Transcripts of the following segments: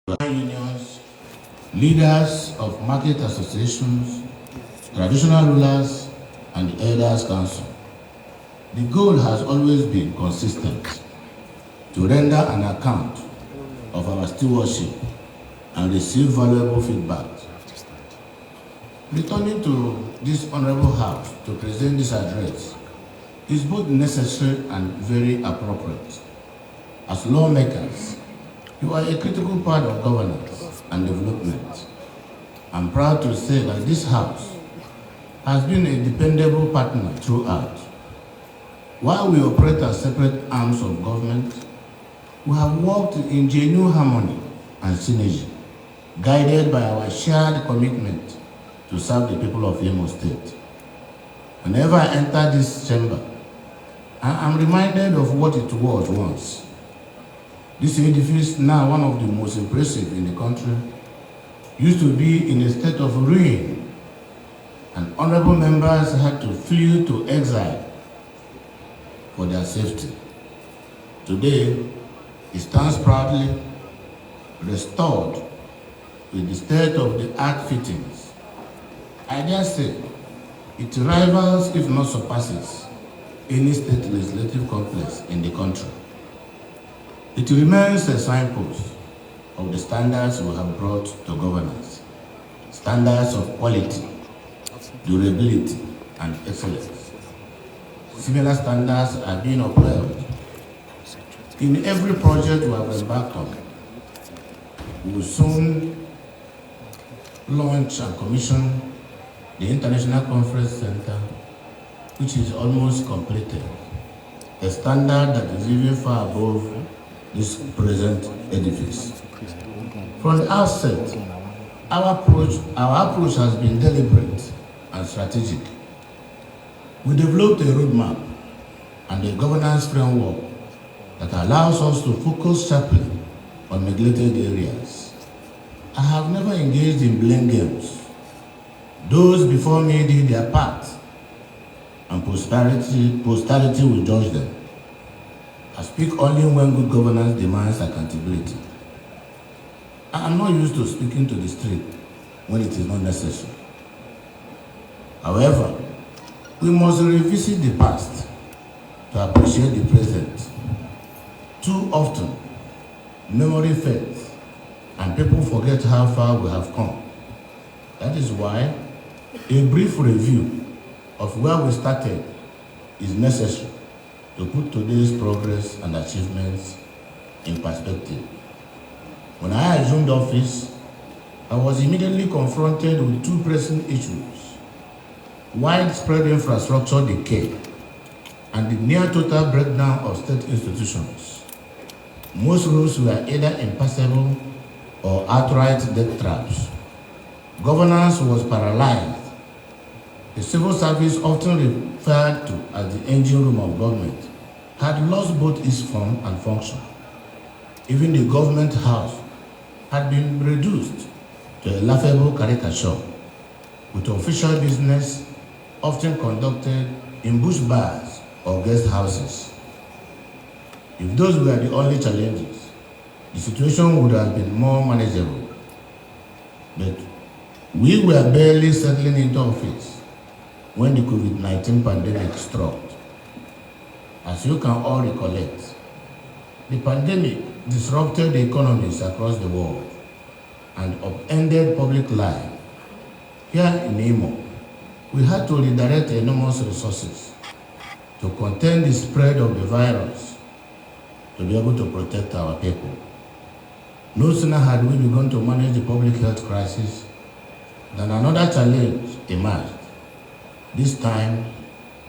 unions, leaders of market associations, traditional rulers, and the Elders Council. The goal has always been consistent: to render an account of our stewardship and receive valuable feedback. Returning to this honorable house to present this address is both necessary and very appropriate. As lawmakers, you are a critical part of governance and development. I'm proud to say that this house has been a dependable partner throughout. While we operate as separate arms of government, we have worked in genuine harmony and synergy, guided by our shared commitment to serve the people of Imo State. Whenever I enter this chamber, I am reminded of what it was once. This edifice, now one of the most impressive in the country, used to be in a state of ruin, and honorable members had to flee to exile for their safety. Today, it stands proudly restored with the state-of-the-art fittings. I dare say it rivals, if not surpasses, any state legislative complex in the country. It remains a signpost of the standards we have brought to governance, standards of quality, durability, and excellence. Similar standards are being upheld in every project we have embarked on. We will soon launch and commission the International Conference Center, which is almost completed, a standard that is even far above this present edifice. From the outset, our approach has been deliberate and strategic. We developed a roadmap and a governance framework that allows us to focus sharply on neglected areas. I have never engaged in blame games. Those before me did their part, and posterity will judge them. I speak only when good governance demands accountability. I am not used to speaking to the street when it is not necessary. However, we must revisit the past to appreciate the present. Too often, memory fades and people forget how far we have come. That is why a brief review of where we started is necessary to put today's progress and achievements in perspective. When I assumed office, I was immediately confronted with two pressing issues: widespread infrastructure decay and the near total breakdown of state institutions. Most roads were either impassable or outright death traps. Governance was paralyzed. The civil service, often referred to as the engine room of government, had lost both its form and function. Even the government house had been reduced to a laughable caricature, with official business often conducted in bush bars or guest houses. If those were the only challenges, the situation would have been more manageable. But we were barely settling into office when the COVID-19 pandemic struck. As you can all recollect, the pandemic disrupted the economies across the world and upended public life. Here in Imo, we had to redirect enormous resources to contain the spread of the virus, to be able to protect our people. No sooner had we begun to manage the public health crisis than another challenge emerged. This time,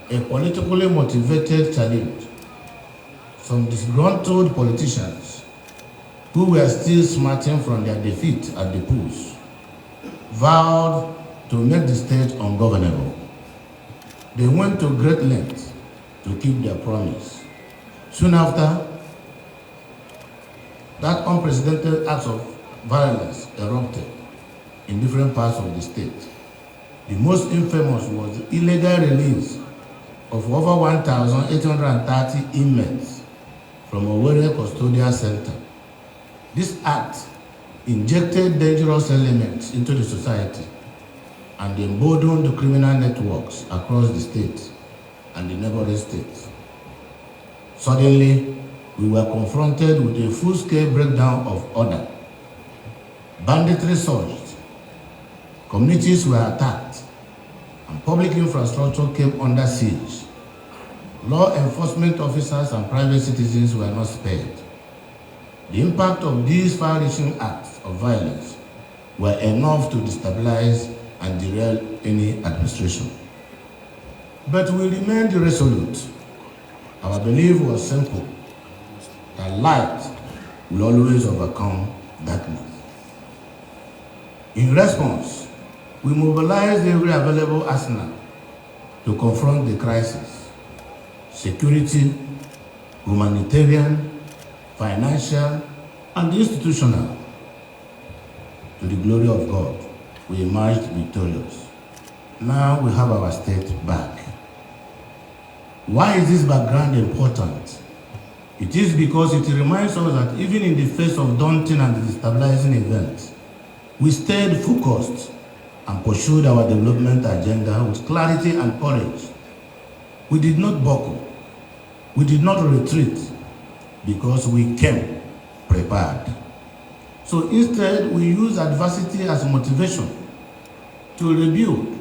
a politically motivated challenge. Some disgruntled politicians who were still smarting from their defeat at the polls vowed to make the state ungovernable. They went to great lengths to keep their promise. Soon after, that unprecedented acts of violence erupted in different parts of the state. The most infamous was the illegal release of over 1,830 inmates from Owerri Custodial Center. This act injected dangerous elements into the society, and emboldened the criminal networks across the state and the neighboring states. Suddenly, we were confronted with a full-scale breakdown of order. Banditry surged, communities were attacked, and public infrastructure came under siege. Law enforcement officers and private citizens were not spared. The impact of these far-reaching acts of violence were enough to destabilize and derail any administration. But we remained resolute. Our belief was simple, that light will always overcome darkness. In response, we mobilized every available arsenal to confront the crisis: security, humanitarian, financial, and institutional. To the glory of God, we emerged victorious. Now we have our state back. Why is this background important? It is because it reminds us that even in the face of daunting and destabilizing events, we stayed focused and pursued our development agenda with clarity and courage. We did not buckle. We did not retreat, because we came prepared. So instead, we use adversity as motivation to rebuild,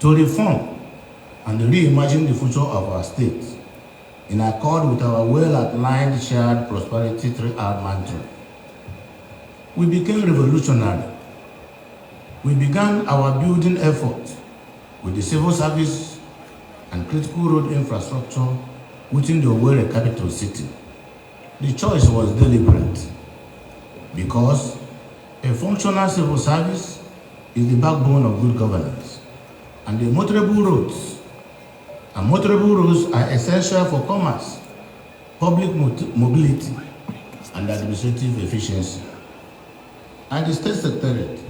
to reform, and reimagine the future of our state in accord with our well-outlined shared prosperity 3R mantra. We became revolutionary. We began our building effort with the civil service and critical road infrastructure within the Owerri capital city. The choice was deliberate because a functional civil service is the backbone of good governance, and the motorable roads are essential for commerce, public mobility, and administrative efficiency. And the State Secretariat,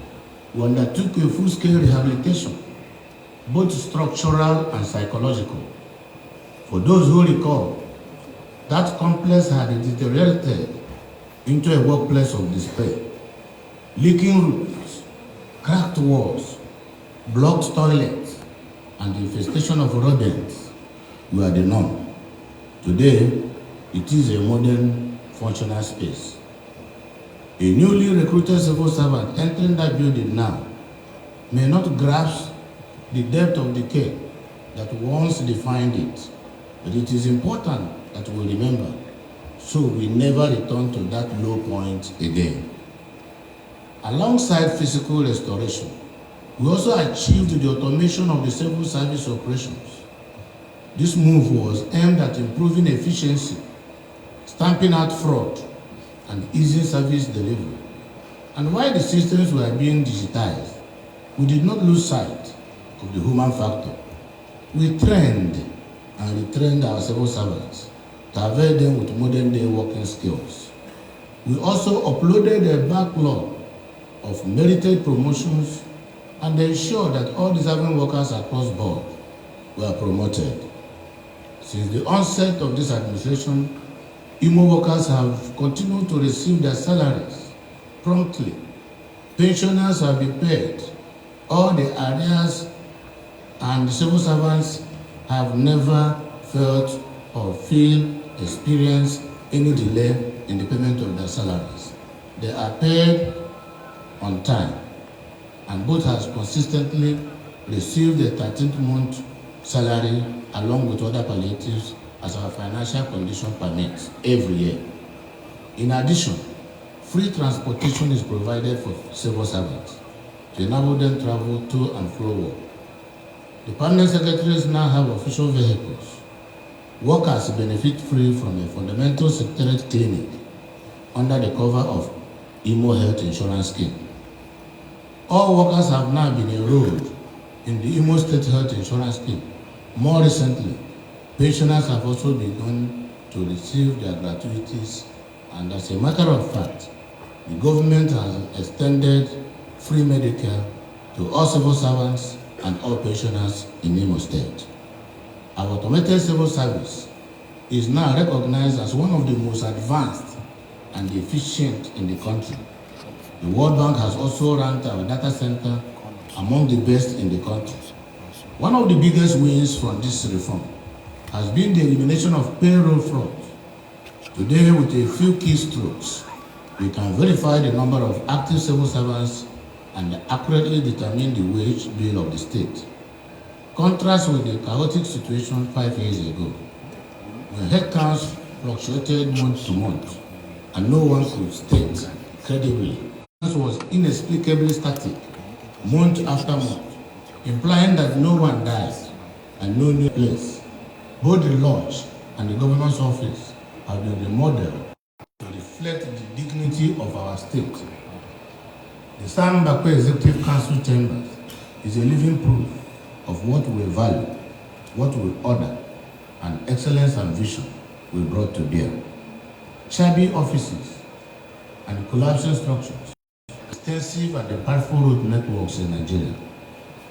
we undertook a full-scale rehabilitation, both structural and psychological. For those who recall, that complex had deteriorated into a workplace of despair. Leaking roofs, cracked walls, blocked toilets, and the infestation of rodents were the norm. Today, it is a modern, functional space. A newly recruited civil servant entering that building now may not grasp the depth of decay that once defined it, but it is important that we remember, so we never return to that low point again. Alongside physical restoration, we also achieved the automation of the civil service operations. This move was aimed at improving efficiency, stamping out fraud, and easing service delivery. And while the systems were being digitized, we did not lose sight of the human factor. We trained and retrained our civil servants to avail them with modern-day working skills. We also uploaded a backlog of merited promotions and ensured that all deserving workers across board were promoted. Since the onset of this administration, Imo workers have continued to receive their salaries promptly. Pensioners have been paid all the arrears, and the civil servants have never felt or experienced any delay in the payment of their salaries. They are paid on time, and both has consistently received the 13th month salary along with other palliatives as our financial condition permits every year. In addition, free transportation is provided for civil servants to enable them travel to and fro work. The permanent secretaries now have official vehicles. Workers benefit free from a fundamental secretariat clinic under the cover of Imo Health Insurance Scheme. All workers have now been enrolled in the Imo State Health Insurance Scheme. More recently, pensioners have also begun to receive their gratuities, and as a matter of fact, the government has extended free Medicare to all civil servants and all pensioners in Imo State. Our automated civil service is now recognized as one of the most advanced and efficient in the country. The World Bank has also ranked our data center among the best in the country. One of the biggest wins from this reform has been the elimination of payroll fraud. Today, with a few keystrokes, we can verify the number of active civil servants and accurately determine the wage bill of the state. Contrast with the chaotic situation 5 years ago, when headcounts fluctuated month to month and no one could state credibly. This was inexplicably static month after month, implying that no one dies and no new place. Both the lodge and the governor's office have been remodeled to reflect the dignity of our state. The Sam Bakwe Executive Council Chambers is a living proof of what we value, what we order, and excellence and vision we brought to bear. Shabby offices and collapsing structures, extensive and impactful road networks in Nigeria.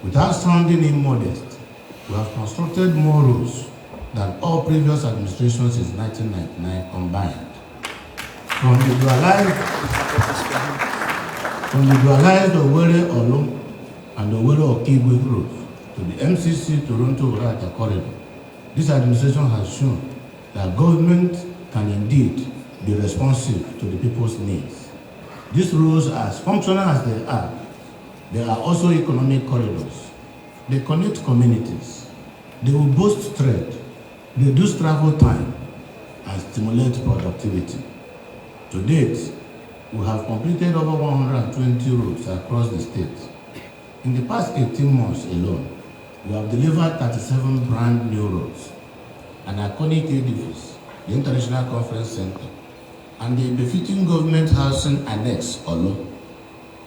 Without sounding immodest, we have constructed more roads than all previous administrations since 1999 combined. From the dualized Owerri Olu and Owerri Okigwe roads to the MCC Toronto-Urata corridor, this administration has shown that government can indeed be responsive to the people's needs. These roads, as functional as they are also economic corridors. They connect communities. They will boost trade, reduce travel time, and stimulate productivity. To date, we have completed over 120 roads across the state. In the past 18 months alone, we have delivered 37 brand new roads, an iconic edifice, the International Conference Center, and the befitting government housing annex, Olo.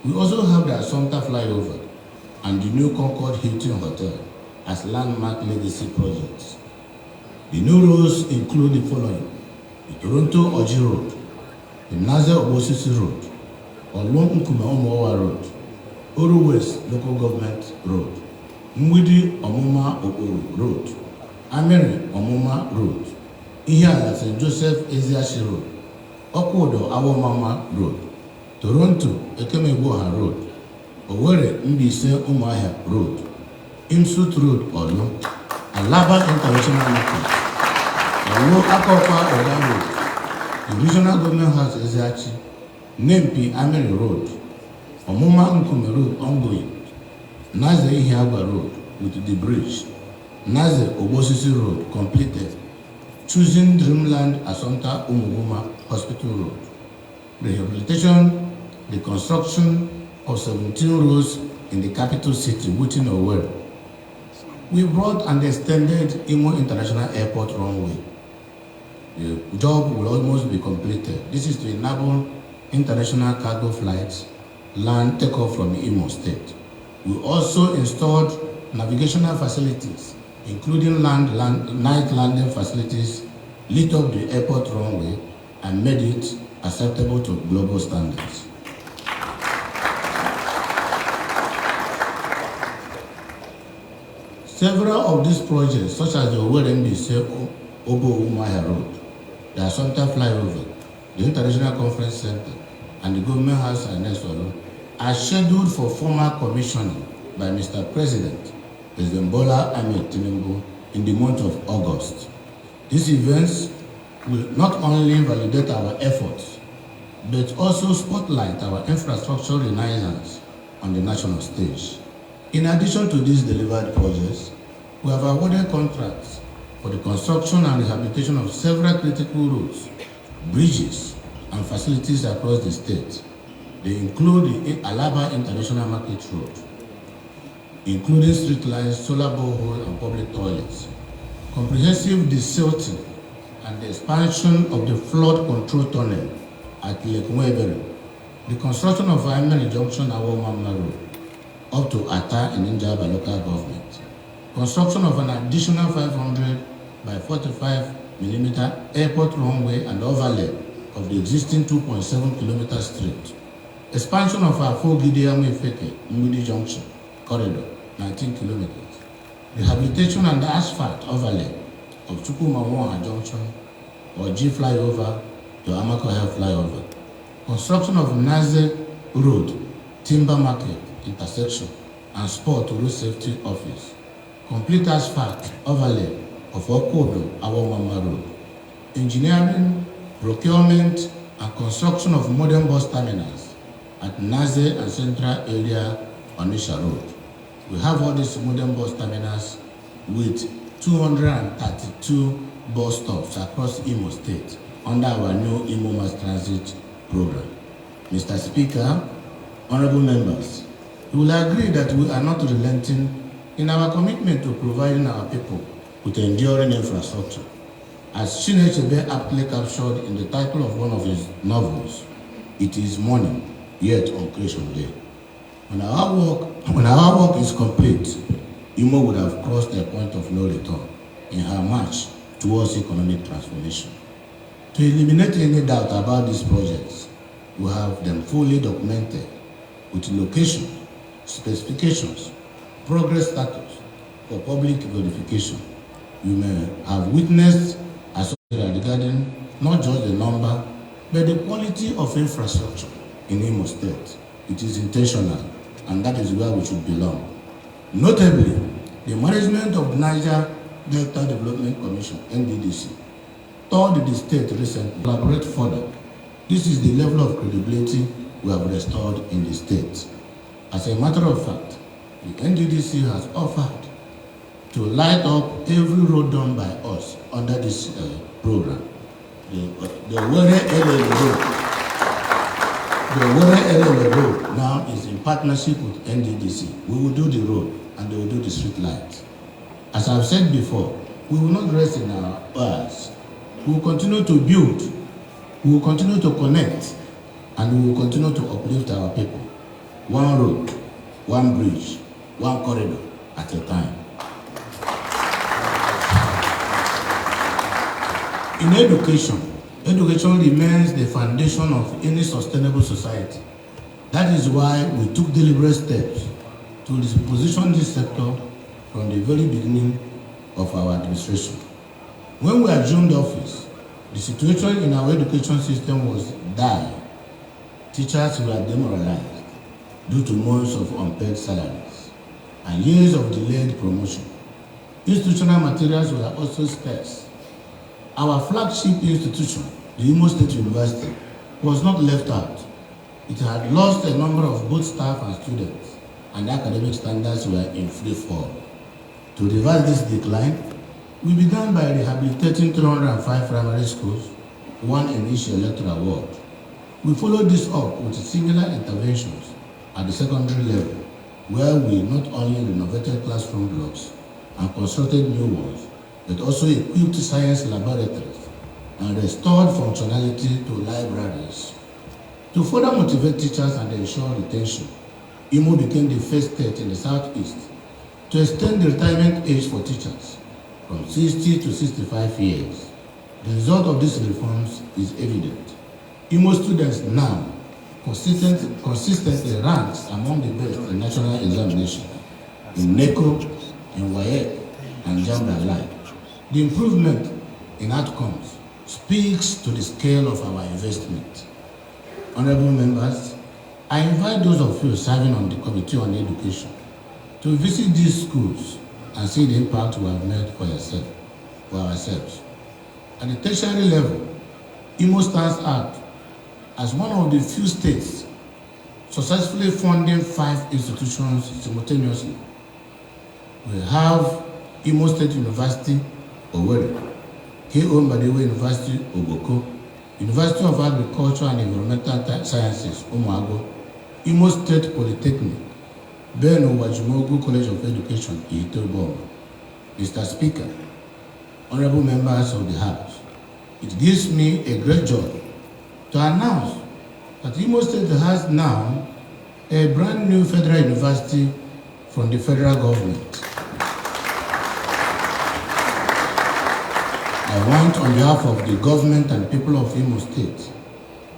We also have the Assumpta flyover and the new Concord Hilton Hotel as landmark legacy projects. The new roads include the following: the Toronto Oji Road, the Naze Obosisi Road, Olong Nkume Omowa Road, Oru West Local Government Road, Mwidi Omuma Okoro Road, Ameri Omuma Road, Ihiala St. Joseph Eziashi Road, Okwodo Awomama Road, Toronto Ekemegboha Road, Owerri Mbise Umuahia Road, Imsut Road Olu, Alaba International Market, Olu Akopa Oda Road, the Regional Government House Eziachi, Nempi Ameri Road, Omuma Nkume Road ongoing, Naze Ihiagwa Road with the bridge, Naze Obosisi Road completed, choosing Dreamland Assumpta Umuguma Hospital Road, rehabilitation, the construction of 17 roads in the capital city, within Owerri. We brought and extended Imo International Airport runway. The job will almost be completed. This is to enable international cargo flights land takeoff from Imo State. We also installed navigational facilities, including night landing facilities, lit up the airport runway, and made it acceptable to global standards. Several of these projects, such as the Owerri Mbise Obo Umuahia Road, the Assumpta flyover, the International Conference Center, and the Government House annex, are scheduled for formal commissioning by Mr. President Bola Ahmed Tinubu in the month of August. These events will not only validate our efforts, but also spotlight our infrastructure renaissance on the national stage. In addition to these delivered projects, we have awarded contracts for the construction and rehabilitation of several critical roads, bridges, and facilities across the state. They include the Alaba International Market Road, including street lines, solar borehole, and public toilets, comprehensive desilting, and the expansion of the flood control tunnel at Lake Mwebere, the construction of Ameri Junction Awomama Road, up to Ata in Njaba local government, construction of an additional 500 by 45 mm airport runway and overlay of the existing 2.7 km street, expansion of our Gidiamu-Ifeke Mwidi Junction corridor, 19 km, rehabilitation and asphalt overlay of Chukwumawoha Junction or G flyover to Amakohia flyover, construction of Naze Road, Timber Market intersection, and Sport Road Safety Office. Complete asphalt overlay of Okodo Awomama Road. Engineering, procurement, and construction of modern bus terminals at Naze and Central Area Onisha Road. We have all these modern bus terminals with 232 bus stops across Imo State under our new Imo Mass Transit program. Mr. Speaker, honorable members, you will agree that we are not relenting in our commitment to providing our people with enduring infrastructure. As Chinyere aptly captured in the title of one of his novels, it is morning, yet on Creation Day. When our work is complete, Imo would have crossed a point of no return in her march towards economic transformation. To eliminate any doubt about these projects, we have them fully documented with location, specifications, progress status for public verification. You may have witnessed as regarding not just the number, but the quality of infrastructure in Imo State. It is intentional, and that is where we should belong. Notably, the management of Niger Delta Development Commission, NDDC, told the state recently to elaborate further. This is the level of credibility we have restored in the state. As a matter of fact, the NDDC has offered to light up every road done by us under this program. The Were Road now is in partnership with NDDC. We will do the road and they will do the street lights. As I've said before, we will not rest in our earth. We will continue to build, we will continue to connect, and we will continue to uplift our people. One road, one bridge, one corridor at a time. In education remains the foundation of any sustainable society. That is why we took deliberate steps to reposition this sector from the very beginning of our administration. When we assumed office, the situation in our education system was dire. Teachers were demoralized due to months of unpaid salaries and years of delayed promotion. Institutional materials were also scarce. Our flagship institution, the Imo State University, was not left out. It had lost a number of both staff and students, and academic standards were in free fall. To reverse this decline, we began by rehabilitating 305 primary schools, one in each electoral ward. We followed this up with similar interventions at the secondary level, where we not only renovated classroom blocks and constructed new ones, but also equipped science laboratories and restored functionality to libraries. To further motivate teachers and ensure retention, Imo became the first state in the Southeast to extend the retirement age for teachers from 60 to 65 years. The result of these reforms is evident. Imo students now consistently ranks among the best in national examination, in NECO, in WAEC, and JAMB alike. The improvement in outcomes speaks to the scale of our investment. Honorable members, I invite those of you serving on the Committee on Education to visit these schools and see the impact we have made for ourselves. At the tertiary level, Imo stands out as one of the few states successfully funding 5 institutions simultaneously. We have Imo State University, Owerri, K.O. Mbadiwe University, Ogoko, University of Agriculture and Environmental Sciences, Umuago, Imo State Polytechnic, Beno Wajimogu College of Education, Ihitobo. Mr. Speaker, honorable members of the House, it gives me a great joy to announce that Imo State has now a brand new federal university from the federal government. I want, on behalf of the government and people of Imo State,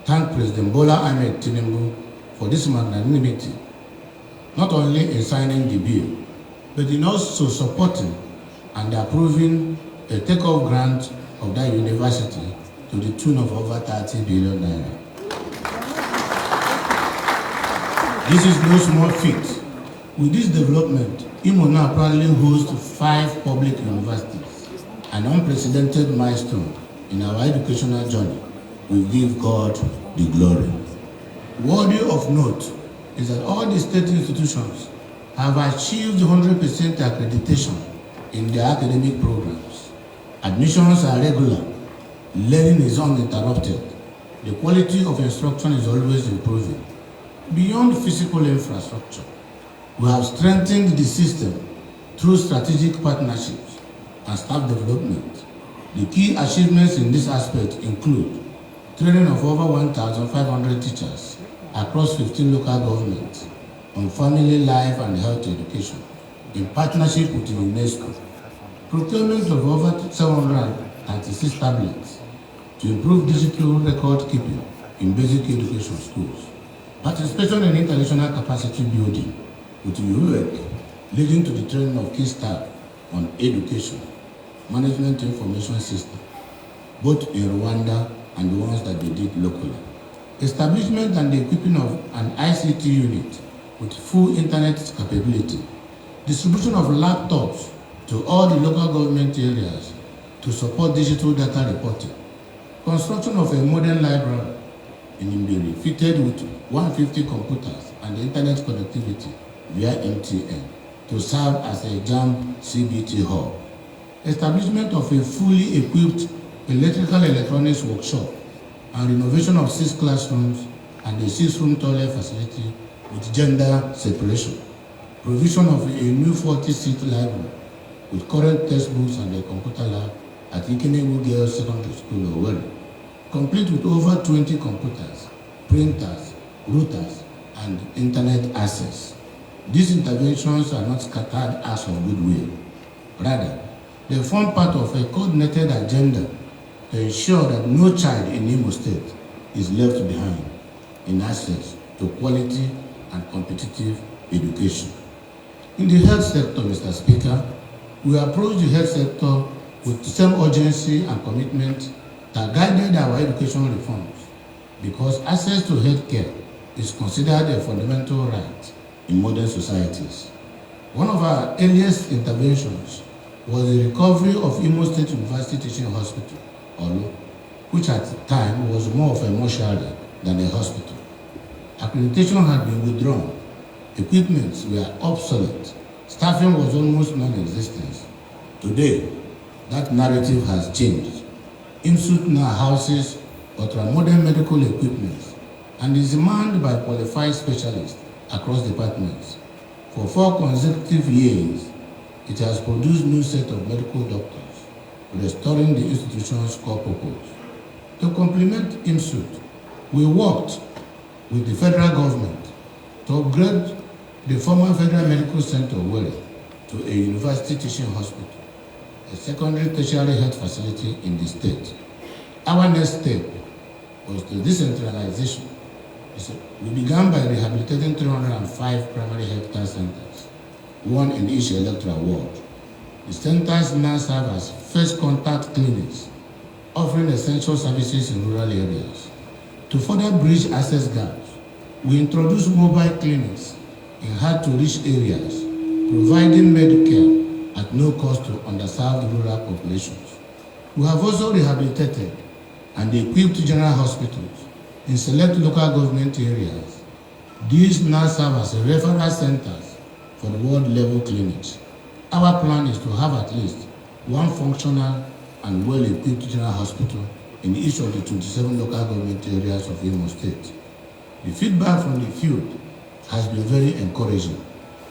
thank President Bola Ahmed Tinubu for this magnanimity, not only in signing the bill, but in also supporting and approving a take-off grant of that university to the tune of over 30 billion naira. This is no small feat. With this development, Imo now proudly hosts 5 public universities, an unprecedented milestone in our educational journey. We give God the glory. Worthy of note is that all the state institutions have achieved 100% accreditation in their academic programs. Admissions are regular, learning is uninterrupted, the quality of instruction is always improving. Beyond physical infrastructure, we have strengthened the system through strategic partnerships and staff development. The key achievements in this aspect include training of over 1,500 teachers across 15 local governments on family life and health education in partnership with UNESCO, procurement of over 736 tablets to improve digital record keeping in basic education schools, participation in international capacity building with UEC leading to the training of key staff on education, management information system, both in Rwanda and the ones that they did locally. Establishment and the equipping of an ICT unit with full internet capability, distribution of laptops to all the local government areas to support digital data reporting, construction of a modern library in Imbiri fitted with 150 computers and internet connectivity via MTN to serve as a JAM CBT hub, establishment of a fully equipped electrical electronics workshop and renovation of 6 classrooms and a 6-room toilet facility with gender separation, provision of a new 40-seat library with current textbooks and a computer lab at Chinyere Girls Secondary School, Owerri, complete with over 20 computers, printers, routers, and internet access. These interventions are not scattered acts of goodwill. Rather, they form part of a coordinated agenda to ensure that no child in Imo State is left behind in access to quality and competitive education. In the health sector, Mr. Speaker, we approach the health sector with the same urgency and commitment that guided our education reforms, because access to health care is considered a fundamental right in modern societies. One of our earliest interventions was the recovery of Imo State University Teaching Hospital, Olu, which at the time was more of a mortuary than a hospital. Accreditation had been withdrawn, equipments were obsolete, staffing was almost non-existent. Today, that narrative has changed. IMSUT now houses ultra-modern medical equipment and is manned by qualified specialists across departments. For 4 consecutive years, it has produced new set of medical doctors, restoring the institution's core purpose. To complement IMSUT, we worked with the federal government to upgrade the former Federal Medical Center Owerri to a university teaching hospital, a secondary tertiary health facility in the state. Our next step was the decentralization. We began by rehabilitating 305 primary health care centers, 1 in each electoral ward. The centers now serve as first contact clinics, offering essential services in rural areas. To further bridge access gaps, we introduced mobile clinics in hard-to-reach areas, providing Medicare at no cost to underserved rural populations. We have also rehabilitated and equipped general hospitals in select local government areas. These now serve as referral centers for the world-level clinics. Our plan is to have at least 1 functional and well-equipped general hospital in each of the 27 local government areas of Imo State. The feedback from the field has been very encouraging,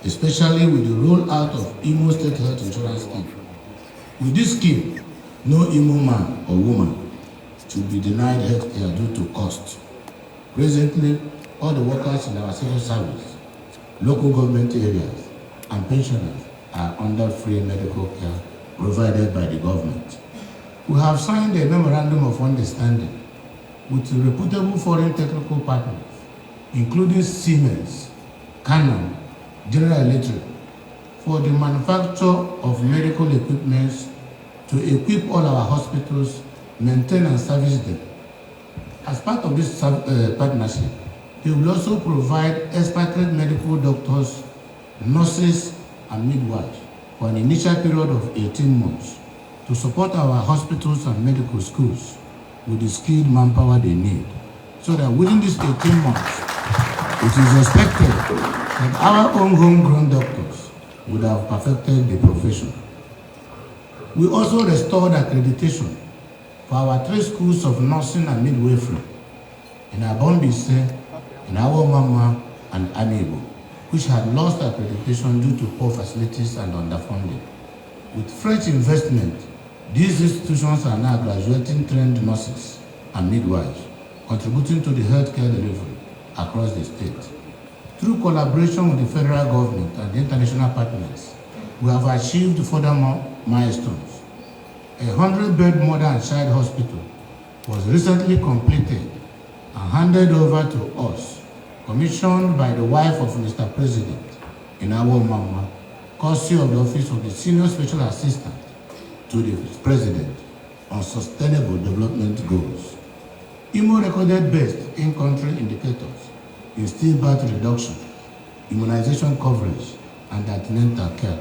especially with the rollout of Imo State Health Insurance Scheme. With this scheme, no Imo man or woman should be denied health care due to cost. Presently, all the workers in our civil service, local government areas, and pensioners are under free medical care provided by the government. We have signed a memorandum of understanding with reputable foreign technical partners, including Siemens, Canon, General Electric, for the manufacture of medical equipment to equip all our hospitals, maintain and service them. As part of this partnership, He will also provide expatriate medical doctors, nurses, and midwives for an initial period of 18 months to support our hospitals and medical schools with the skilled manpower they need, so that within these 18 months, it is expected that our own homegrown doctors would have perfected the profession. We also restored accreditation for our 3 schools of nursing and midwifery in Abombise, in Awomama, and Amibo, which had lost accreditation due to poor facilities and underfunding. With fresh investment, these institutions are now graduating trained nurses and midwives, contributing to the healthcare delivery across the state. Through collaboration with the federal government and the international partners, we have achieved further milestones. A 100-bed mother and child hospital was recently completed and handed over to us, commissioned by the wife of Mr. President in our Mama, courtesy of the Office of the Senior Special Assistant to the President on Sustainable Development Goals. IMO recorded best in-country indicators in stillbirth reduction, immunization coverage, and antenatal care,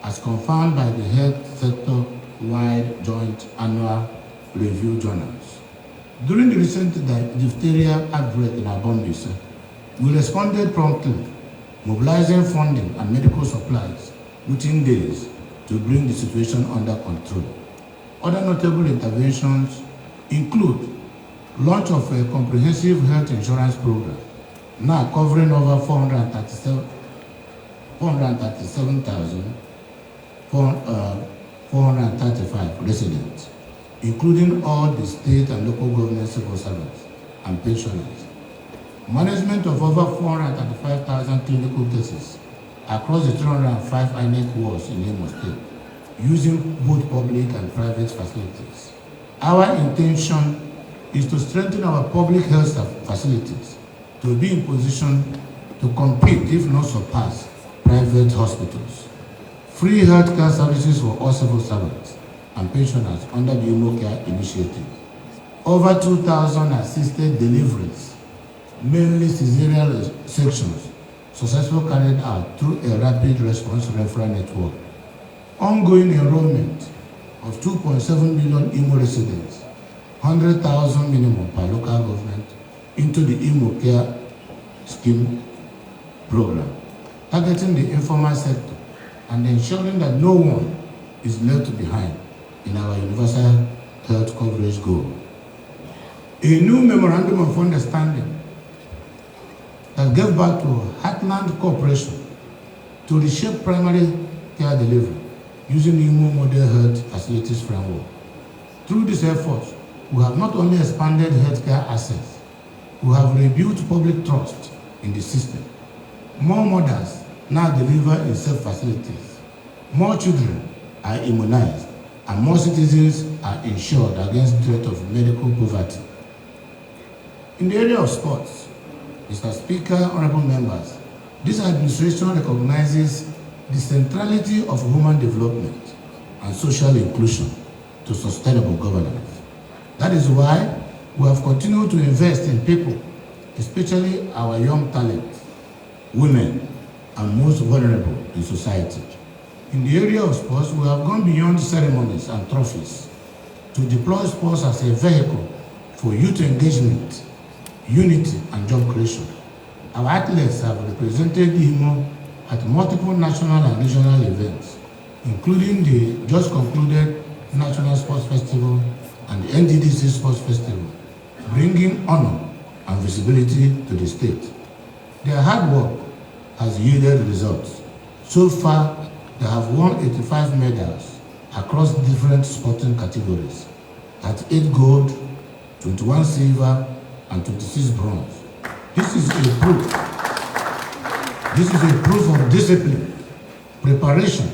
as confirmed by the Health Sector-wide Joint Annual Review Journals. During the recent diphtheria outbreak in Abombise, we responded promptly, mobilizing funding and medical supplies within days to bring the situation under control. Other notable interventions include launch of a comprehensive health insurance program, now covering over 437,435 residents, including all the state and local government civil servants and pensioners. Management of over 435,000 clinical cases across the 305 INEC wards in Imo State, using both public and private facilities. Our intention is to strengthen our public health facilities to be in position to compete, if not surpass, private hospitals. Free healthcare services for all civil servants and pensioners under the Imo Care Initiative. Over 2,000 assisted deliveries, mainly cesarean sections, successfully carried out through a rapid response referral network. Ongoing enrollment of 2.7 million Imo residents, 100,000 minimum per local government, into the Imo Care Scheme program, targeting the informal sector and ensuring that no one is left behind in our universal health coverage goal. A new memorandum of understanding that gave back to Heartland Corporation to reshape primary care delivery using Imo Model Health Facilities Framework. Through this effort, we have not only expanded healthcare access, we have rebuilt public trust in the system. More mothers now deliver in safe facilities. More children are immunized, and more citizens are insured against threat of medical poverty. In the area of sports, Mr. Speaker, honorable members, this administration recognizes the centrality of human development and social inclusion to sustainable governance. That is why we have continued to invest in people, especially our young talent, women, and most vulnerable in society. In the area of sports, we have gone beyond ceremonies and trophies to deploy sports as a vehicle for youth engagement, unity, and job creation. Our athletes have represented Imo at multiple national and regional events, including the just concluded National Sports Festival and the NDDC Sports Festival, bringing honor and visibility to the state. Their hard work has yielded results. So far, they have won 85 medals across different sporting categories, at 8 gold, 21 silver, and 26 bronze. This is a proof of discipline, preparation,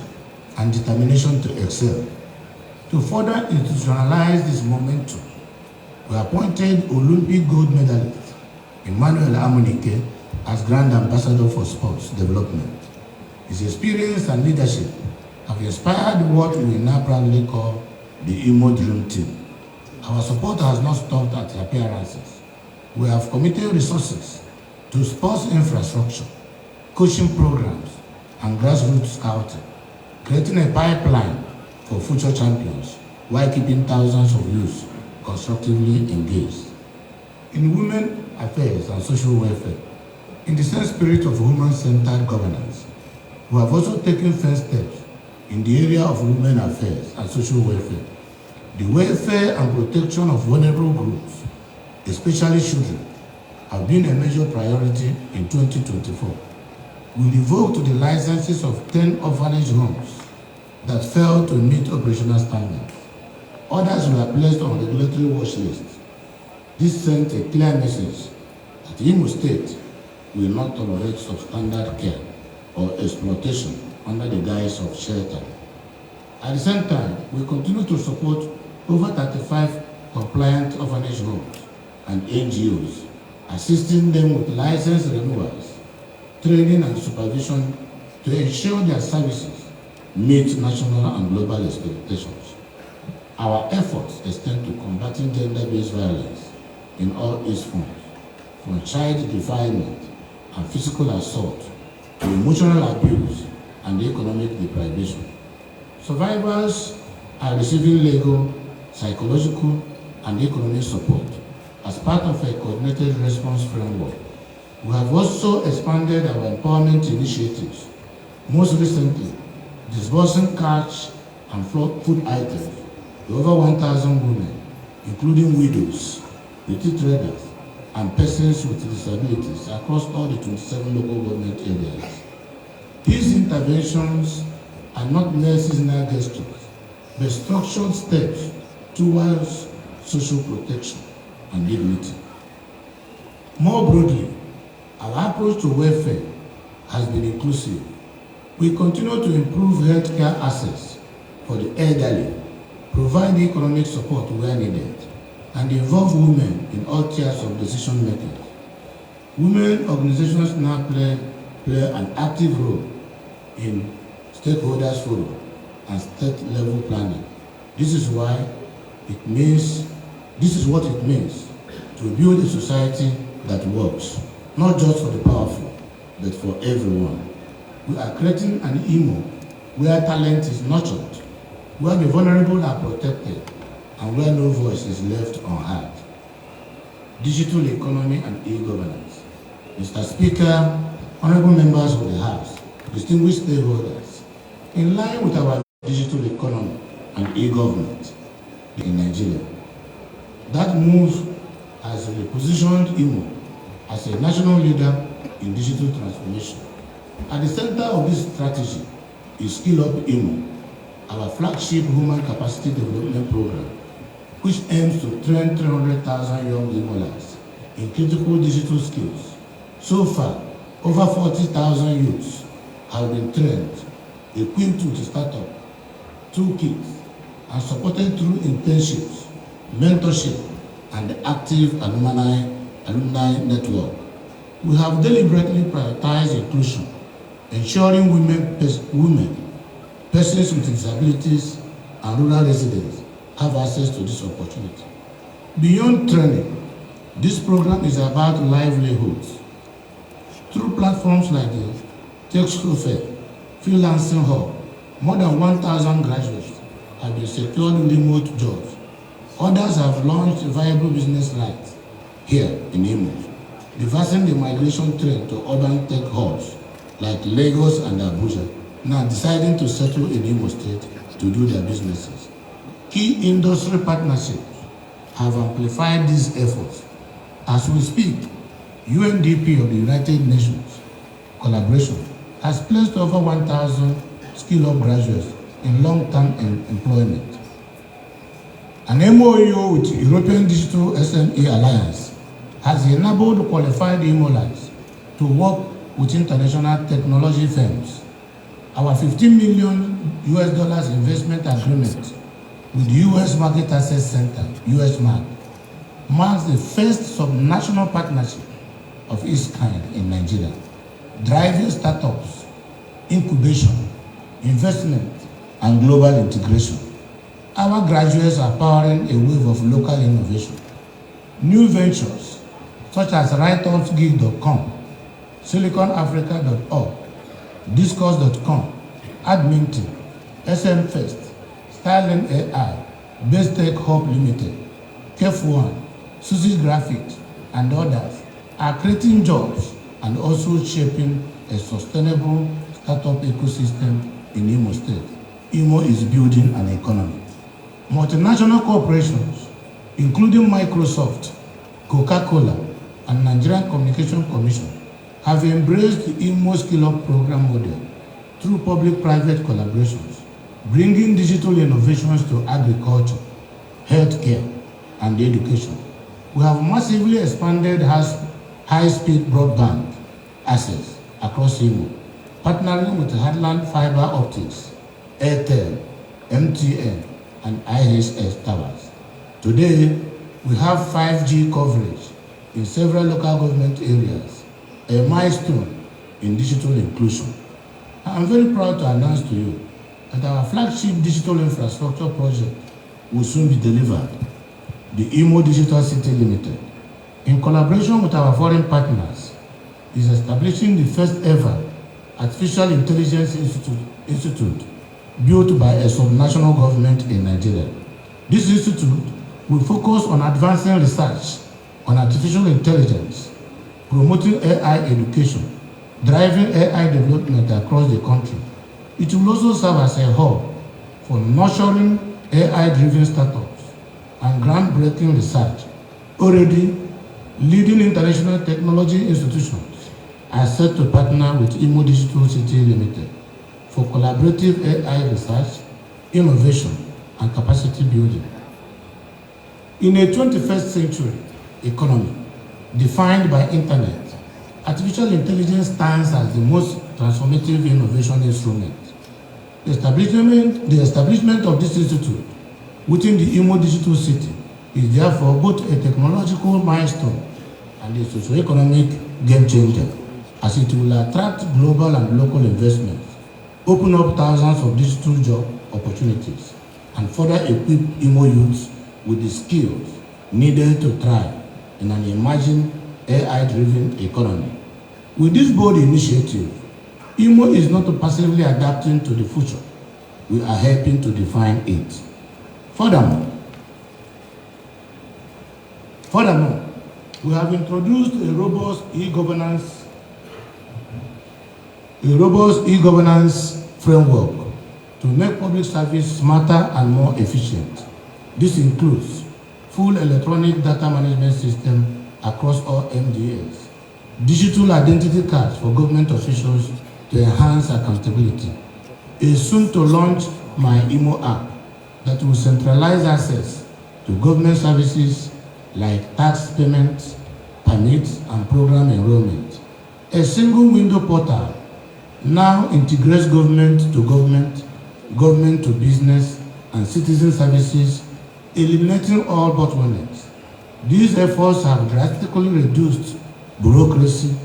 and determination to excel. To further institutionalize this momentum, we appointed Olympic gold medalist Emmanuel Amunike as Grand Ambassador for Sports Development. His experience and leadership have inspired what we now proudly call the Imo Dream Team. Our support has not stopped at appearances. We have committed resources to sports infrastructure, coaching programs, and grassroots scouting, creating a pipeline for future champions while keeping thousands of youths constructively engaged. In women affairs and social welfare, in the same spirit of human-centered governance, we have also taken first steps in the area of women affairs and social welfare. The welfare and protection of vulnerable groups, especially children, have been a major priority in 2024. We revoked the licenses of 10 orphanage homes that failed to meet operational standards. Others were placed on regulatory watch lists. This sent a clear message that Imo State will not tolerate substandard care or exploitation under the guise of shelter. At the same time, we continue to support over 35 compliant orphanage homes and NGOs, assisting them with license renewals, training and supervision to ensure their services meet national and global expectations. Our efforts extend to combating gender-based violence in all its forms, from child defilement and physical assault to emotional abuse and economic deprivation. Survivors are receiving legal, psychological, and economic support as part of a coordinated response framework. We have also expanded our empowerment initiatives, most recently disbursing cash and food items to over 1,000 women, including widows, petty traders, and persons with disabilities across all the 27 local government areas. These interventions are not mere seasonal gestures, but structured steps towards social protection and dignity. More broadly, our approach to welfare has been inclusive. We continue to improve healthcare access for the elderly, provide economic support where needed, and involve women in all tiers of decision making. Women organizations now play an active role in stakeholders forum and state level planning. This is what it means to build a society that works, not just for the powerful, but for everyone. We are creating an Imo where talent is nurtured, where the vulnerable are protected, and where no voice is left unheard. Digital economy and e-governance. Mr. Speaker, honorable members of the House, distinguished stakeholders, in line with our digital economy and e-government in Nigeria, that move has repositioned Imo as a national leader in digital transformation. At the center of this strategy is Skill Up Imo, our flagship human capacity development program, which aims to train 300,000 young Imolans in critical digital skills. So far, over 40,000 youths have been trained, equipped with startup, toolkits, and supported through internships, mentorship, and the active alumni network. We have deliberately prioritized inclusion, ensuring women, persons with disabilities, and rural residents have access to this opportunity. Beyond training, this program is about livelihoods. Through platforms like the Tech School Fair, Freelancing Hub, more than 1,000 graduates have been secured remote jobs. Others have launched viable business lines here in Imo, reversing the migration trend to urban tech hubs like Lagos and Abuja, now deciding to settle in Imo State to do their businesses. Key industry partnerships have amplified these efforts. As we speak, UNDP of the United Nations collaboration has placed over 1,000 skill-up graduates in long-term employment. An MOU with European Digital SME Alliance has enabled qualified Imolans to work with international technology firms. Our $15 million investment agreement with the U.S. Market Access Center, USMAC, marks the first subnational partnership of its kind in Nigeria, driving startups, incubation, investment, and global integration. Our graduates are powering a wave of local innovation. New ventures, such as WriteUpGig.com, siliconafrica.org, discourse.com, Adminting, SM First, Styling AI, Base Tech Hub Limited, KEF1, Suzy's Graphics, and others are creating jobs and also shaping a sustainable startup ecosystem in Imo State. Imo is building an economy. Multinational corporations, including Microsoft, Coca-Cola, and Nigerian Communication Commission, have embraced the Imo Skill Up program model through public-private collaborations, bringing digital innovations to agriculture, healthcare, and education. We have massively expanded high-speed broadband access across Imo, partnering with Heartland Fiber Optics, Airtel, MTN, and IHS towers. Today, we have 5G coverage in several local government areas, a milestone in digital inclusion. I am very proud to announce to you that our flagship digital infrastructure project will soon be delivered, the Imo Digital City Limited, in collaboration with our foreign partners, is establishing the first ever Artificial Intelligence Institute built by a subnational government in Nigeria. This institute will focus on advancing research on artificial intelligence, promoting AI education, driving AI development across the country. It will also serve as a hub for nurturing AI-driven startups and groundbreaking research. Already, leading international technology institutions are set to partner with Imo Digital City Limited for collaborative AI research, innovation, and capacity building. In a 21st century economy defined by internet, artificial intelligence stands as the most transformative innovation instrument. The establishment of this institute within the Imo Digital City is therefore both a technological milestone and a socio-economic game changer, as it will attract global and local investments, open up thousands of digital job opportunities, and further equip Imo youths with the skills needed to thrive in an emerging AI-driven economy. With this bold initiative, Imo is not passively adapting to the future. We are helping to define it. Furthermore, we have introduced a robust e-governance framework to make public service smarter and more efficient. This includes full electronic data management system across all MDAs, digital identity cards for government officials to enhance accountability, a soon-to-launch My Imo app that will centralize access to government services like tax payments, permits, and program enrollment. A single window portal now integrates government to government, government to business, and citizen services, eliminating all bottlenecks. These efforts have drastically reduced bureaucracy,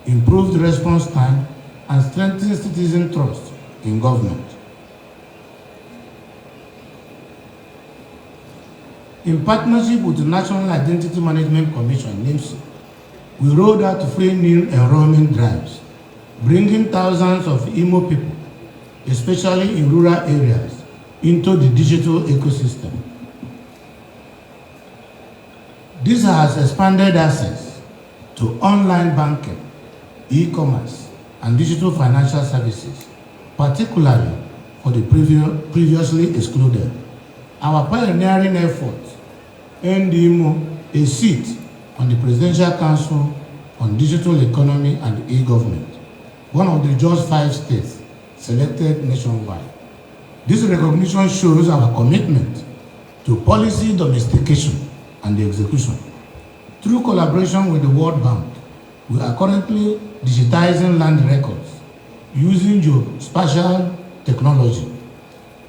improved response time, and strengthened citizen trust in government. In partnership with the National Identity Management Commission, NIMSI, we rolled out free new enrollment drives, bringing thousands of Imo people, especially in rural areas, into the digital ecosystem. This has expanded access to online banking, e-commerce, and digital financial services, particularly for the previously excluded. Our pioneering efforts earned Imo a seat on the Presidential Council on Digital Economy and E-Government, one of the just 5 states selected nationwide. This recognition shows our commitment to policy domestication and execution. Through collaboration with the World Bank, we are currently digitizing land records using geospatial technology,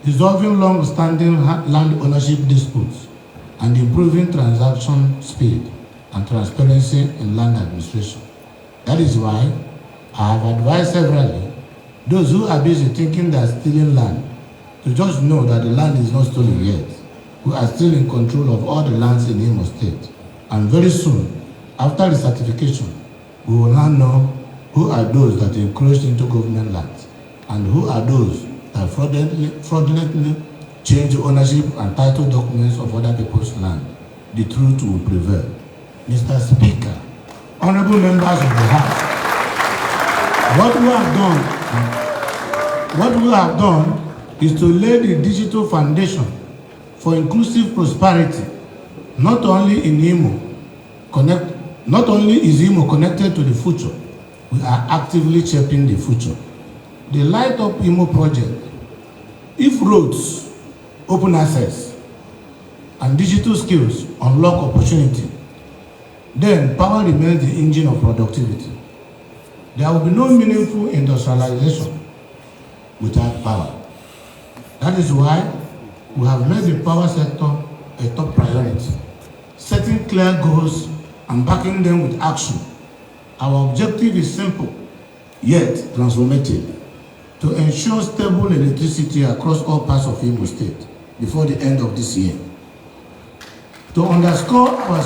resolving long-standing land ownership disputes, and improving transaction speed and transparency in land administration. That is why I have advised severally those who are busy thinking they are stealing land to just know that the land is not stolen yet. We are still in control of all the lands in Imo State. And very soon, after the certification, we will now know Who are those that encroached into government lands? And who are those that fraudulently change ownership and title documents of other people's land? The truth will prevail. Mr. Speaker, honorable members of the House, what we have done is to lay the digital foundation for inclusive prosperity. Not only is Imo connected to the future, we are actively shaping the future. The Light Up Imo project, if roads, open access, and digital skills unlock opportunity, then power remains the engine of productivity. There will be no meaningful industrialization without power. That is why we have made the power sector a top priority, setting clear goals and backing them with action. Our objective is simple, yet transformative, to ensure stable electricity across all parts of Imo State before the end of this year. To underscore our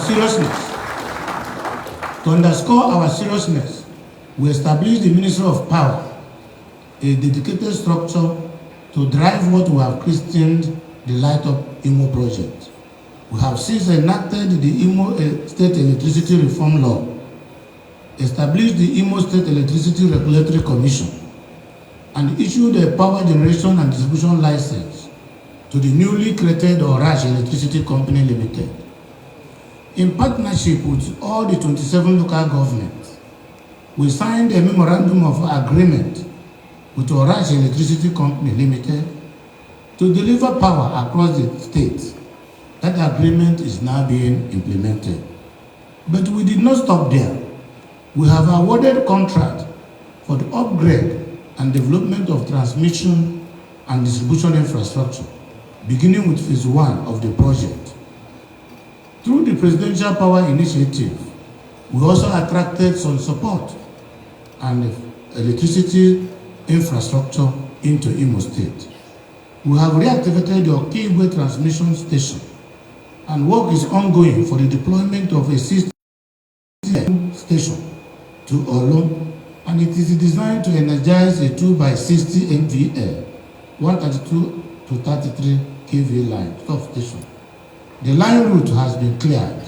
seriousness, we established the Ministry of Power, a dedicated structure to drive what we have christened the Light Up Imo project. We have since enacted the Imo State Electricity Reform Law, established the Imo State Electricity Regulatory Commission, and issued a power generation and distribution license to the newly created Orash Electricity Company Limited. In partnership with all the 27 local governments, we signed a memorandum of agreement with Orash Electricity Company Limited to deliver power across the state. That agreement is now being implemented. But we did not stop there. We have awarded contract for the upgrade and development of transmission and distribution infrastructure, beginning with phase 1 of the project. Through the Presidential Power Initiative, we also attracted some support and electricity infrastructure into Imo State. We have reactivated the Okigwe transmission station, and work is ongoing for the deployment of a system station to Olo, and it is designed to energize a 2x60 MVA, 132 to 33 kV line substation. The line route has been cleared.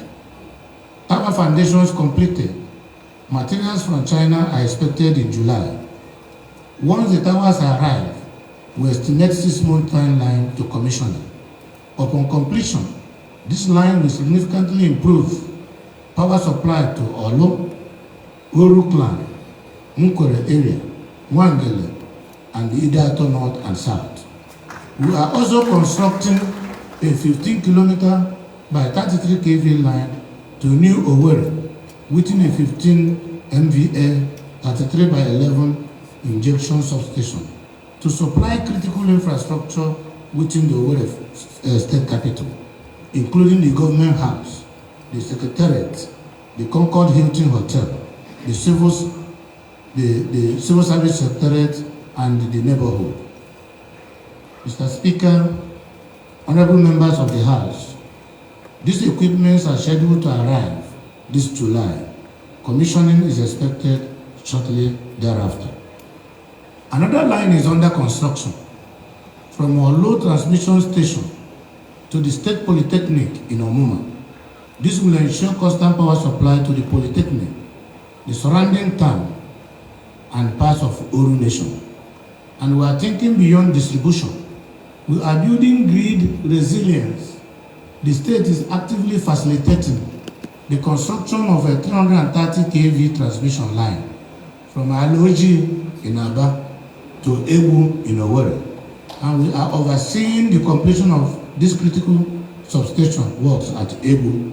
Tower foundations completed. Materials from China are expected in July. Once the towers arrive, we estimate 6-month timeline to commissioning. Upon completion, this line will significantly improve power supply to Olo, Oruklan, Nkwere area, Wangele, and the Idato North and South. We are also constructing a 15-kilometer by 33 kV line to New Owerri within a 15 MVA 33 by 11 injection substation to supply critical infrastructure within the Owerri state capital, including the government house, the secretariat, the Concord Hilton Hotel, the civil service secretariat, and the neighborhood. Mr. Speaker, honorable members of the House, these equipments are scheduled to arrive this July. Commissioning is expected shortly thereafter. Another line is under construction from our low transmission station to the State Polytechnic in Omuma. This will ensure constant power supply to the Polytechnic, the surrounding town, and parts of Oru Nation. And we are thinking beyond distribution. We are building grid resilience. The state is actively facilitating the construction of a 330 kV transmission line from Aloji in Aba to Ebu in Owerri. And we are overseeing the completion of this critical substation works at Ebu.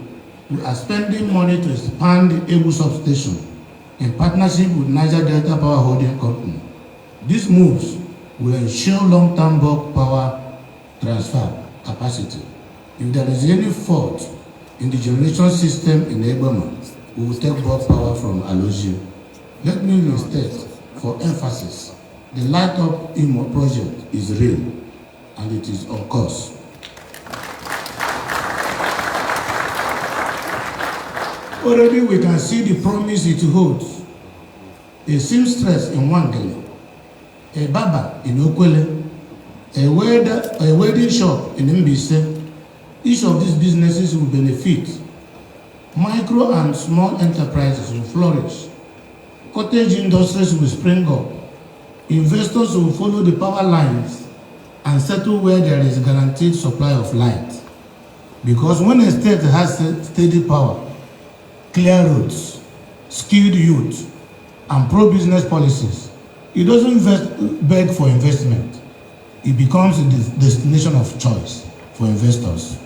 We are spending money to expand the Ebu substation in partnership with Niger Delta Power Holding Company. These moves will ensure long-term bulk power transfer capacity. If there is any fault in the generation system in Eboma, we will take bulk power from Aloji. Let me restate for emphasis, the Light Up Imo project is real and it is on course. Already we can see the promise it holds. a seamstress in Wangele, a barber in Okwele, a wedding shop in Mbise. Each of these businesses will benefit. Micro and small enterprises will flourish. Cottage industries will spring up. Investors will follow the power lines and settle where there is guaranteed supply of light. Because when a state has steady power, clear roads, skilled youth, and pro-business policies, it doesn't beg for investment. It becomes the destination of choice for investors.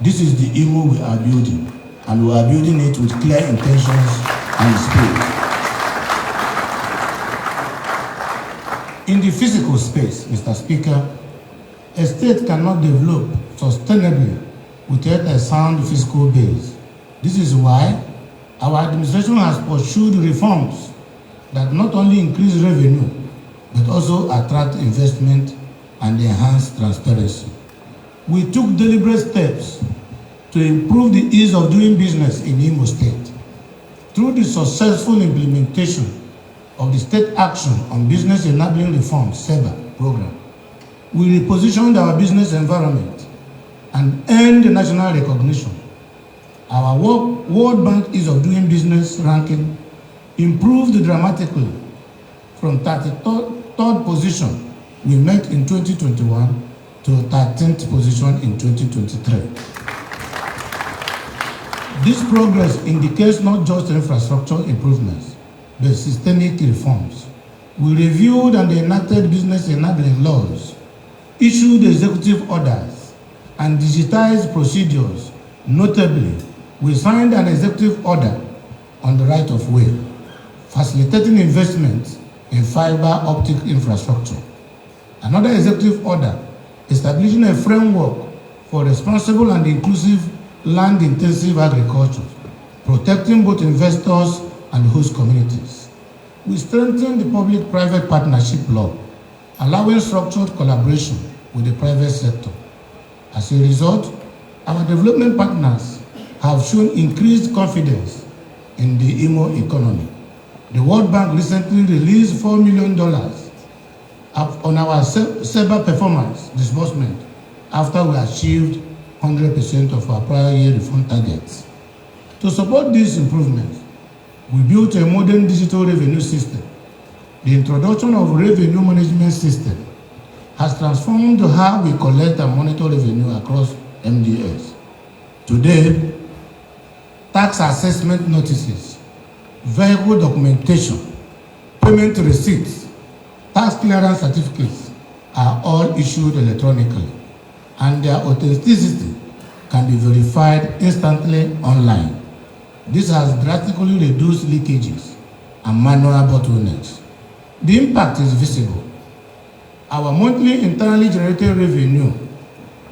This is the Imo we are building, and we are building it with clear intentions and spirit. In the physical space, Mr. Speaker, a state cannot develop sustainably without a sound fiscal base. This is why our administration has pursued reforms that not only increase revenue, but also attract investment and enhance transparency. We took deliberate steps to improve the ease of doing business in Imo State. Through the successful implementation of the State Action on Business Enabling Reform (SEBA) program, we repositioned our business environment and earned national recognition. Our World Bank Ease of Doing Business ranking improved dramatically from 33rd position we met in 2021 to 13th position in 2023. This progress indicates not just infrastructure improvements, but systemic reforms. We reviewed and enacted business enabling laws, issued executive orders, and digitized procedures. Notably, we signed an executive order on the right of way, facilitating investments in fiber optic infrastructure. Another executive order establishing a framework for responsible and inclusive land-intensive agriculture, protecting both investors and host communities. We strengthened the public-private partnership law, allowing structured collaboration with the private sector. As a result, our development partners have shown increased confidence in the Imo economy. The World Bank recently released $4 million on our SEBA performance disbursement after we achieved 100% of our prior year reform targets. To support these improvements, we built a modern digital revenue system. The introduction of revenue management system has transformed how we collect and monitor revenue across MDS. Today, tax assessment notices, vehicle documentation, payment receipts, tax clearance certificates are all issued electronically, and their authenticity can be verified instantly online. This has drastically reduced leakages and manual bottlenecks. The impact is visible. Our monthly internally generated revenue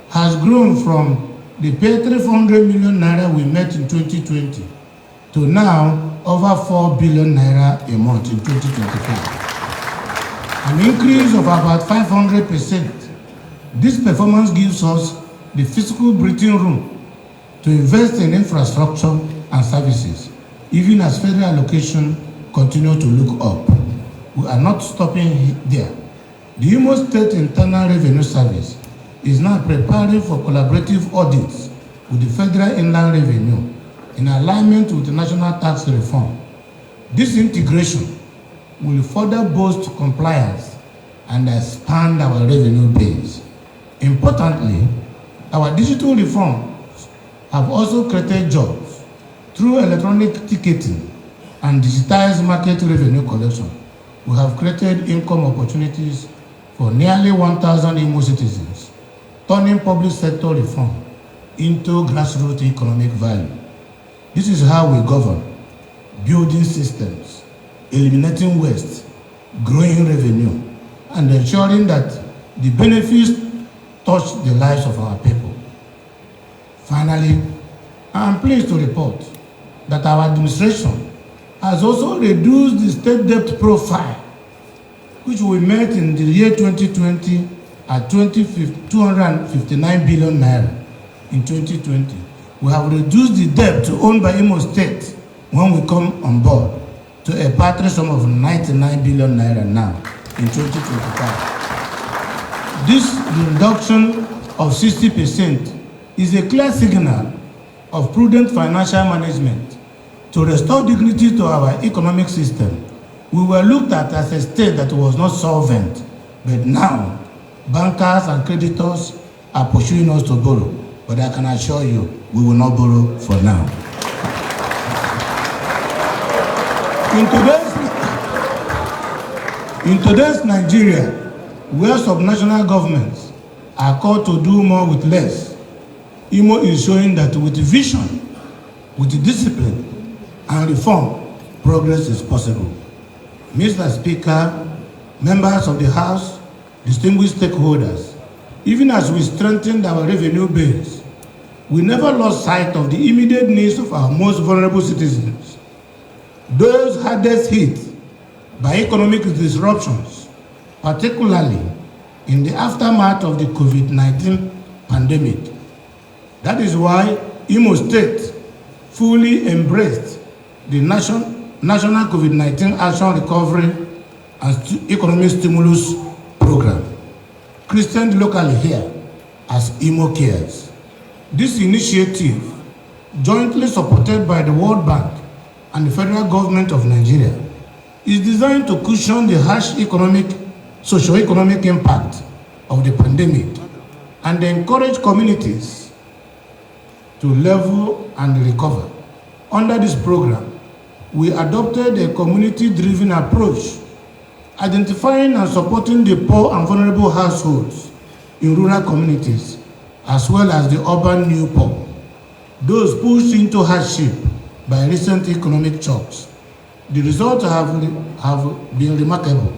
has grown from the paltry 400 million naira we met in 2020 to now over 4 billion naira a month in 2024. An increase of about 500%. This performance gives us the physical breathing room to invest in infrastructure and services, even as federal allocation continue to look up. We are not stopping there. The Imo State Internal Revenue Service is now preparing for collaborative audits with the Federal Inland Revenue in alignment with the national tax reform. This integration will further boost compliance and expand our revenue base. Importantly, our digital reforms have also created jobs through electronic ticketing and digitized market revenue collection. We have created income opportunities for nearly 1,000 Imo citizens, turning public sector reform into grassroots economic value. This is how we govern, building systems, eliminating waste, growing revenue, and ensuring that the benefits touch the lives of our people. Finally, I am pleased to report that our administration has also reduced the state debt profile, which we met in the year 2020 at 259 billion naira. In 2020, we have reduced the debt owned by Imo State when we come on board to a paltry sum of 99 billion naira now in 2025. This reduction of 60% is a clear signal of prudent financial management to restore dignity to our economic system. We were looked at as a state that was not solvent, but now bankers and creditors are pursuing us to borrow. But I can assure you, we will not borrow for now. In today's Nigeria, where subnational governments are called to do more with less, Imo is showing that with vision, with discipline, and reform, progress is possible. Mr. Speaker, members of the House, distinguished stakeholders, even as we strengthened our revenue base, we never lost sight of the immediate needs of our most vulnerable citizens, those hardest hit by economic disruptions, particularly in the aftermath of the COVID-19 pandemic. That is why Imo State fully embraced the National COVID-19 Action Recovery and Economic Stimulus Program, christened locally here as Imo Cares. This initiative, jointly supported by the World Bank and the federal government of Nigeria, is designed to cushion the harsh socio-economic impact of the pandemic and encourage communities to level and recover. Under this program, we adopted a community-driven approach, identifying and supporting the poor and vulnerable households in rural communities, as well as the urban new poor, those pushed into hardship by recent economic shocks. The results have been remarkable.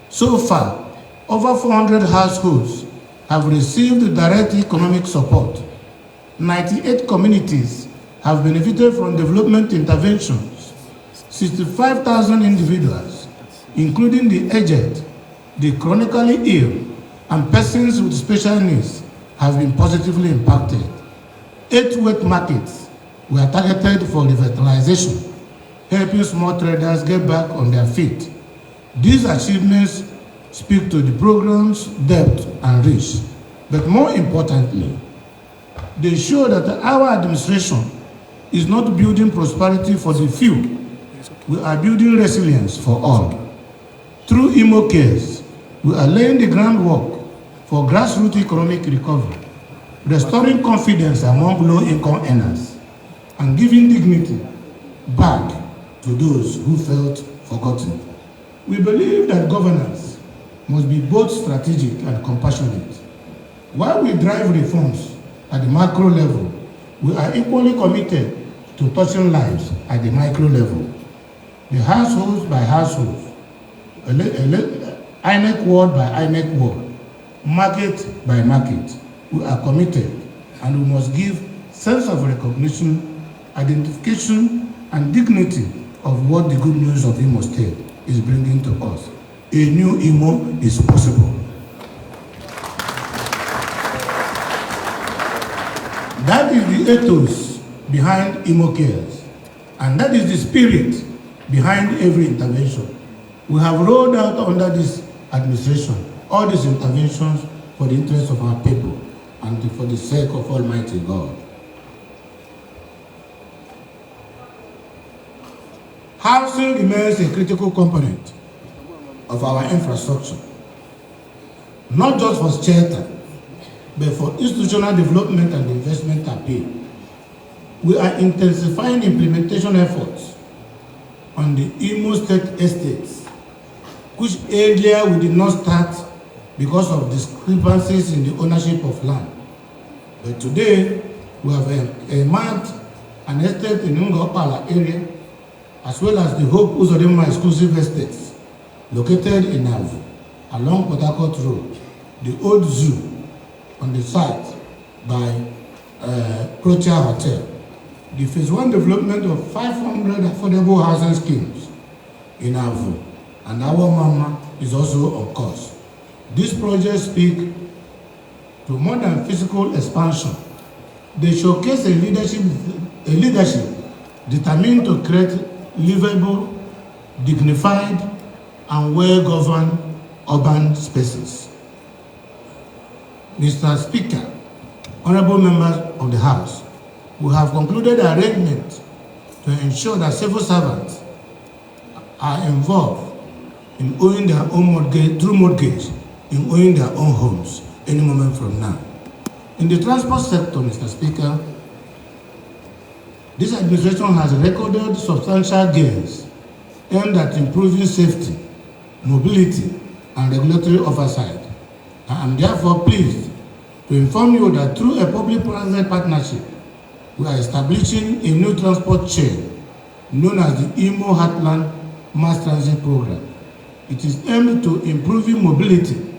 So far, over 400 households have received direct economic support. 98 communities have benefited from development interventions. 65,000 individuals, including the aged, the chronically ill, and persons with special needs, have been positively impacted. 8 wet markets were targeted for revitalization, helping small traders get back on their feet. These achievements speak to the program's depth and reach, but more importantly, they show that our administration is not building prosperity for the few. We are building resilience for all. Through Imo Cares, we are laying the groundwork for grassroots economic recovery, restoring confidence among low-income earners, and giving dignity back to those who felt forgotten. We believe that governance must be both strategic and compassionate. While we drive reforms at the macro level, we are equally committed to touching lives at the micro level. The households by households, INEC ward by INEC ward, market by market, we are committed, and we must give sense of recognition, identification, and dignity of what the good news of Imo State is bringing to us. A new Imo is possible. That is the ethos behind Imo Cares, and that is the spirit behind every intervention. We have rolled out under this administration all these interventions for the interest of our people and for the sake of Almighty God. Housing remains a critical component of our infrastructure, not just for shelter, but for institutional development and investment appeal. We are intensifying implementation efforts on the Imo State estates, which earlier we did not start because of discrepancies in the ownership of land. But today, we have mapped an estate in Ngopala area, as well as the Hope Uzodimma exclusive estates, located in Avu, along Port Harcourt Road, the old zoo on the site by Protea Hotel, the phase 1 development of 500 affordable housing schemes in Avu, and our Mama is also on course. These projects speak to more than physical expansion. They showcase a leadership determined to create livable dignified, and well-governed urban spaces. Mr. Speaker, honorable members of the House, we have concluded arrangements to ensure that civil servants are involved in owning their own mortgage, through mortgage, in owning their own homes any moment from now. In the transport sector, Mr. Speaker, this administration has recorded substantial gains aimed at improving safety, mobility, and regulatory oversight. I am therefore pleased to inform you that through a public-private partnership, we are establishing a new transport chain known as the Imo Heartland Mass Transit Program. It is aimed to improving mobility,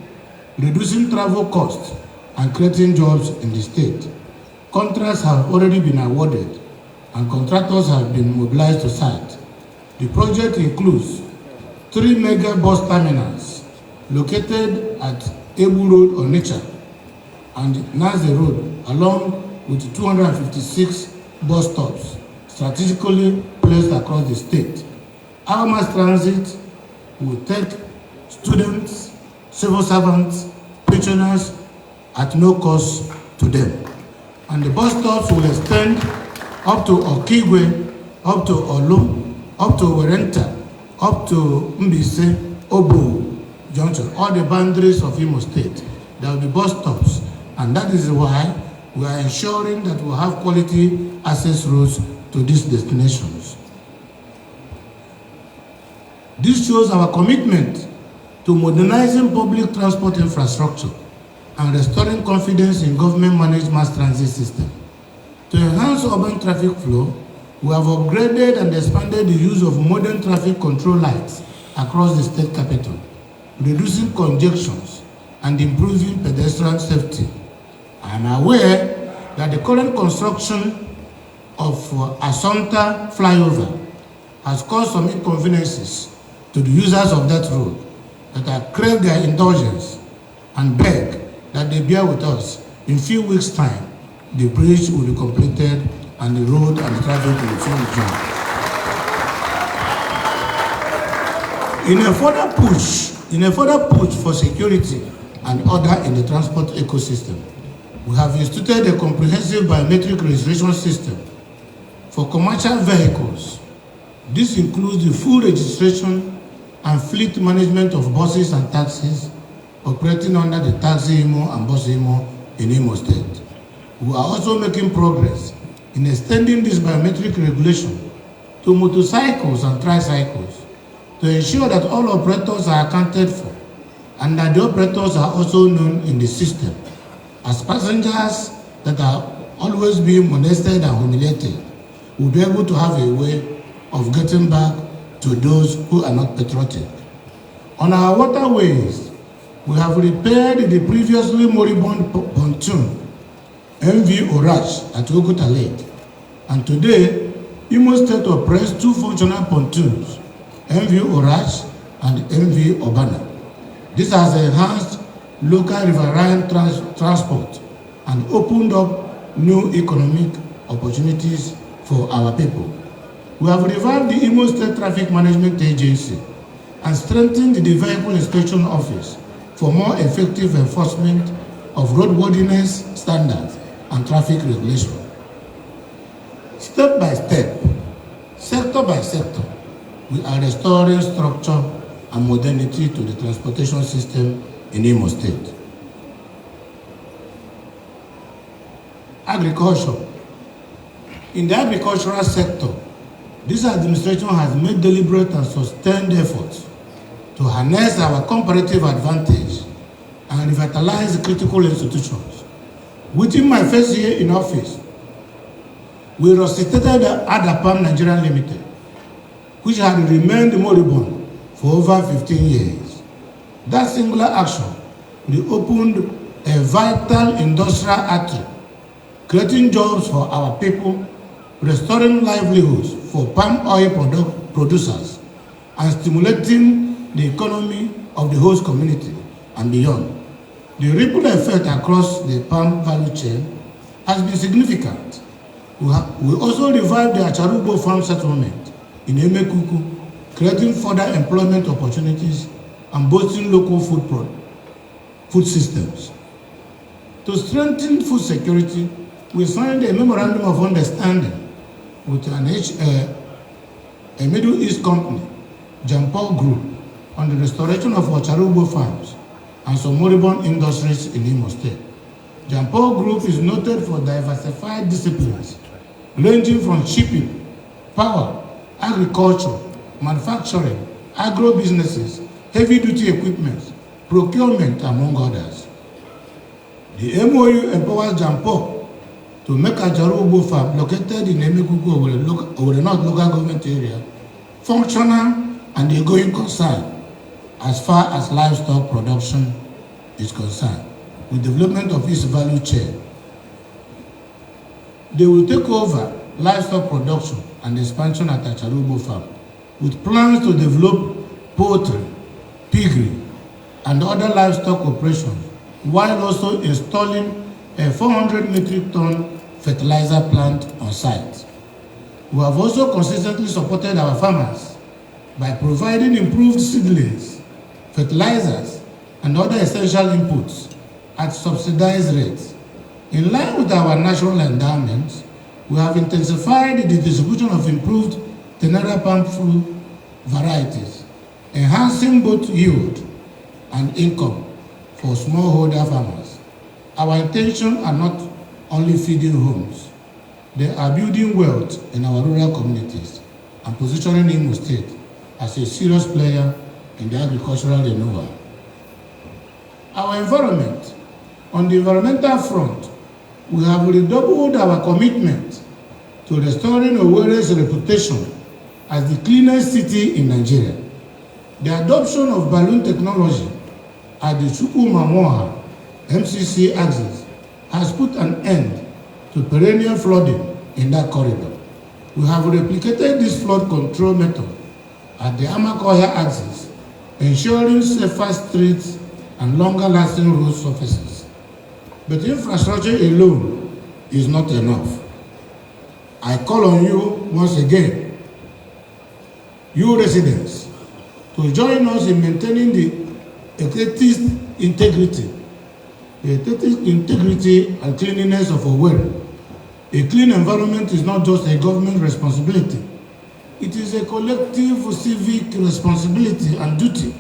reducing travel costs, and creating jobs in the state. Contracts have already been awarded, and contractors have been mobilized to site. The project includes 3 mega bus terminals located at Ebu Road, Onitsha, and Naze Road, along with 256 bus stops strategically placed across the state. Our mass transit will take students, civil servants, pensioners at no cost to them. And the bus stops will extend up to Okigwe, up to Olu, up to Werenta, up to Mbise, Obu Junction, all the boundaries of Imo State. There will be bus stops, and that is why we are ensuring that we have quality access routes to these destinations. This shows our commitment to modernizing public transport infrastructure and restoring confidence in government-managed mass transit system. To enhance urban traffic flow, we have upgraded and expanded the use of modern traffic control lights across the state capital, reducing congestions and improving pedestrian safety. I am aware that the current construction of Assunta flyover has caused some inconveniences to the users of that road, that I crave their indulgence and beg that they bear with us. In a few weeks' time, the bridge will be completed and the road and the traffic will fully resume. In a further push for security and order in the transport ecosystem, we have instituted a comprehensive biometric registration system for commercial vehicles. This includes the full registration and fleet management of buses and taxis operating under the Taxi Imo and Bus Imo in Imo State. We are also making progress in extending this biometric regulation to motorcycles and tricycles to ensure that all operators are accounted for and that the operators are also known in the system, as passengers that are always being molested and humiliated will be able to have a way of getting back to those who are not patriotic. On our waterways, we have repaired the previously moribund pontoon MV Oraj at Oguta Lake, and today Imo State operates 2 functional pontoons, MV Oraj and MV Obana. This has enhanced local riverine transport and opened up new economic opportunities for our people. We have revived the Imo State Traffic Management Agency and strengthened the Vehicle Inspection Office for more effective enforcement of roadworthiness standards and traffic regulation. Step by step, sector by sector, we are restoring structure and modernity to the transportation system in Imo State. Agriculture. In the agricultural sector, this administration has made deliberate and sustained efforts to harness our comparative advantage and revitalize critical institutions. Within my first year in office, we resuscitated Adapam Nigeria Limited, which had remained moribund for over 15 years. That singular action reopened a vital industrial artery, creating jobs for our people, restoring livelihoods for palm oil producers, and stimulating the economy of the host community and beyond. The ripple effect across the palm value chain has been significant. We also revived the Acharubo farm settlement in Emekuku creating further employment opportunities and boosting local food systems. To strengthen food security, we signed a memorandum of understanding with a Middle East company, Chantel Group, on the restoration of Ocharugbo farms and some moribund industries in Imo State. Chantel Group is noted for diversified disciplines ranging from shipping, power, agriculture, manufacturing, agro-businesses, heavy-duty equipment, procurement, among others. The MOU empowers Chantel to make Ocharugbo farm located in Emekuku, Owerri North local government area, functional and a going concern as far as livestock production is concerned, with development of its value chain. They will take over livestock production and expansion at Ocharugbo farm, with plans to develop poultry, piggery, and other livestock operations, while also installing a 400 metric ton fertilizer plant on site. We have also consistently supported our farmers by providing improved seedlings, fertilizers, and other essential inputs at subsidized rates. In line with our natural endowments, we have intensified the distribution of improved Chinyere palm fruit varieties, enhancing both yield and income for smallholder farmers. Our intentions are not only feeding homes, they are building wealth in our rural communities and positioning Imo State as a serious player in the agricultural renewal. Our environment. On the environmental front, we have redoubled our commitment to restoring Owerri's reputation as the cleanest city in Nigeria. The adoption of balloon technology at the Chukwumamoha MCC axis has put an end to perennial flooding in that corridor. We have replicated this flood control method at the Amakohia axis, ensuring safer streets and longer-lasting road surfaces. But infrastructure alone is not enough. I call on you once again, you residents, to join us in maintaining the aesthetic integrity and cleanliness of Owerri. A clean environment is not just a government responsibility. It is a collective civic responsibility and duty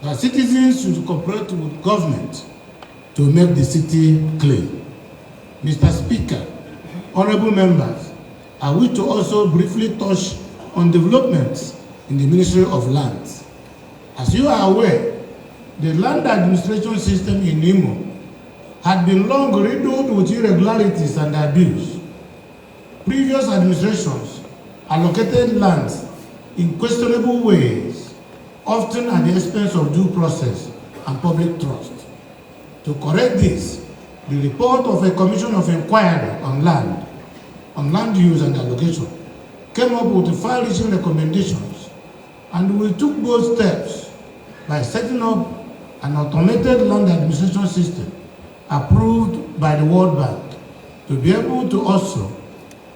that citizens should cooperate with government to make the city clean. Mr. Speaker, honorable members, I wish to also briefly touch on developments in the Ministry of Lands. As you are aware, the land administration system in Imo had been long riddled with irregularities and abuse. Previous administrations allocated lands in questionable ways, often at the expense of due process and public trust. To correct this, the report of a commission of inquiry on land use and allocation, came up with far-reaching recommendations, and we took both steps by setting up an automated land administration system approved by the World Bank to be able to also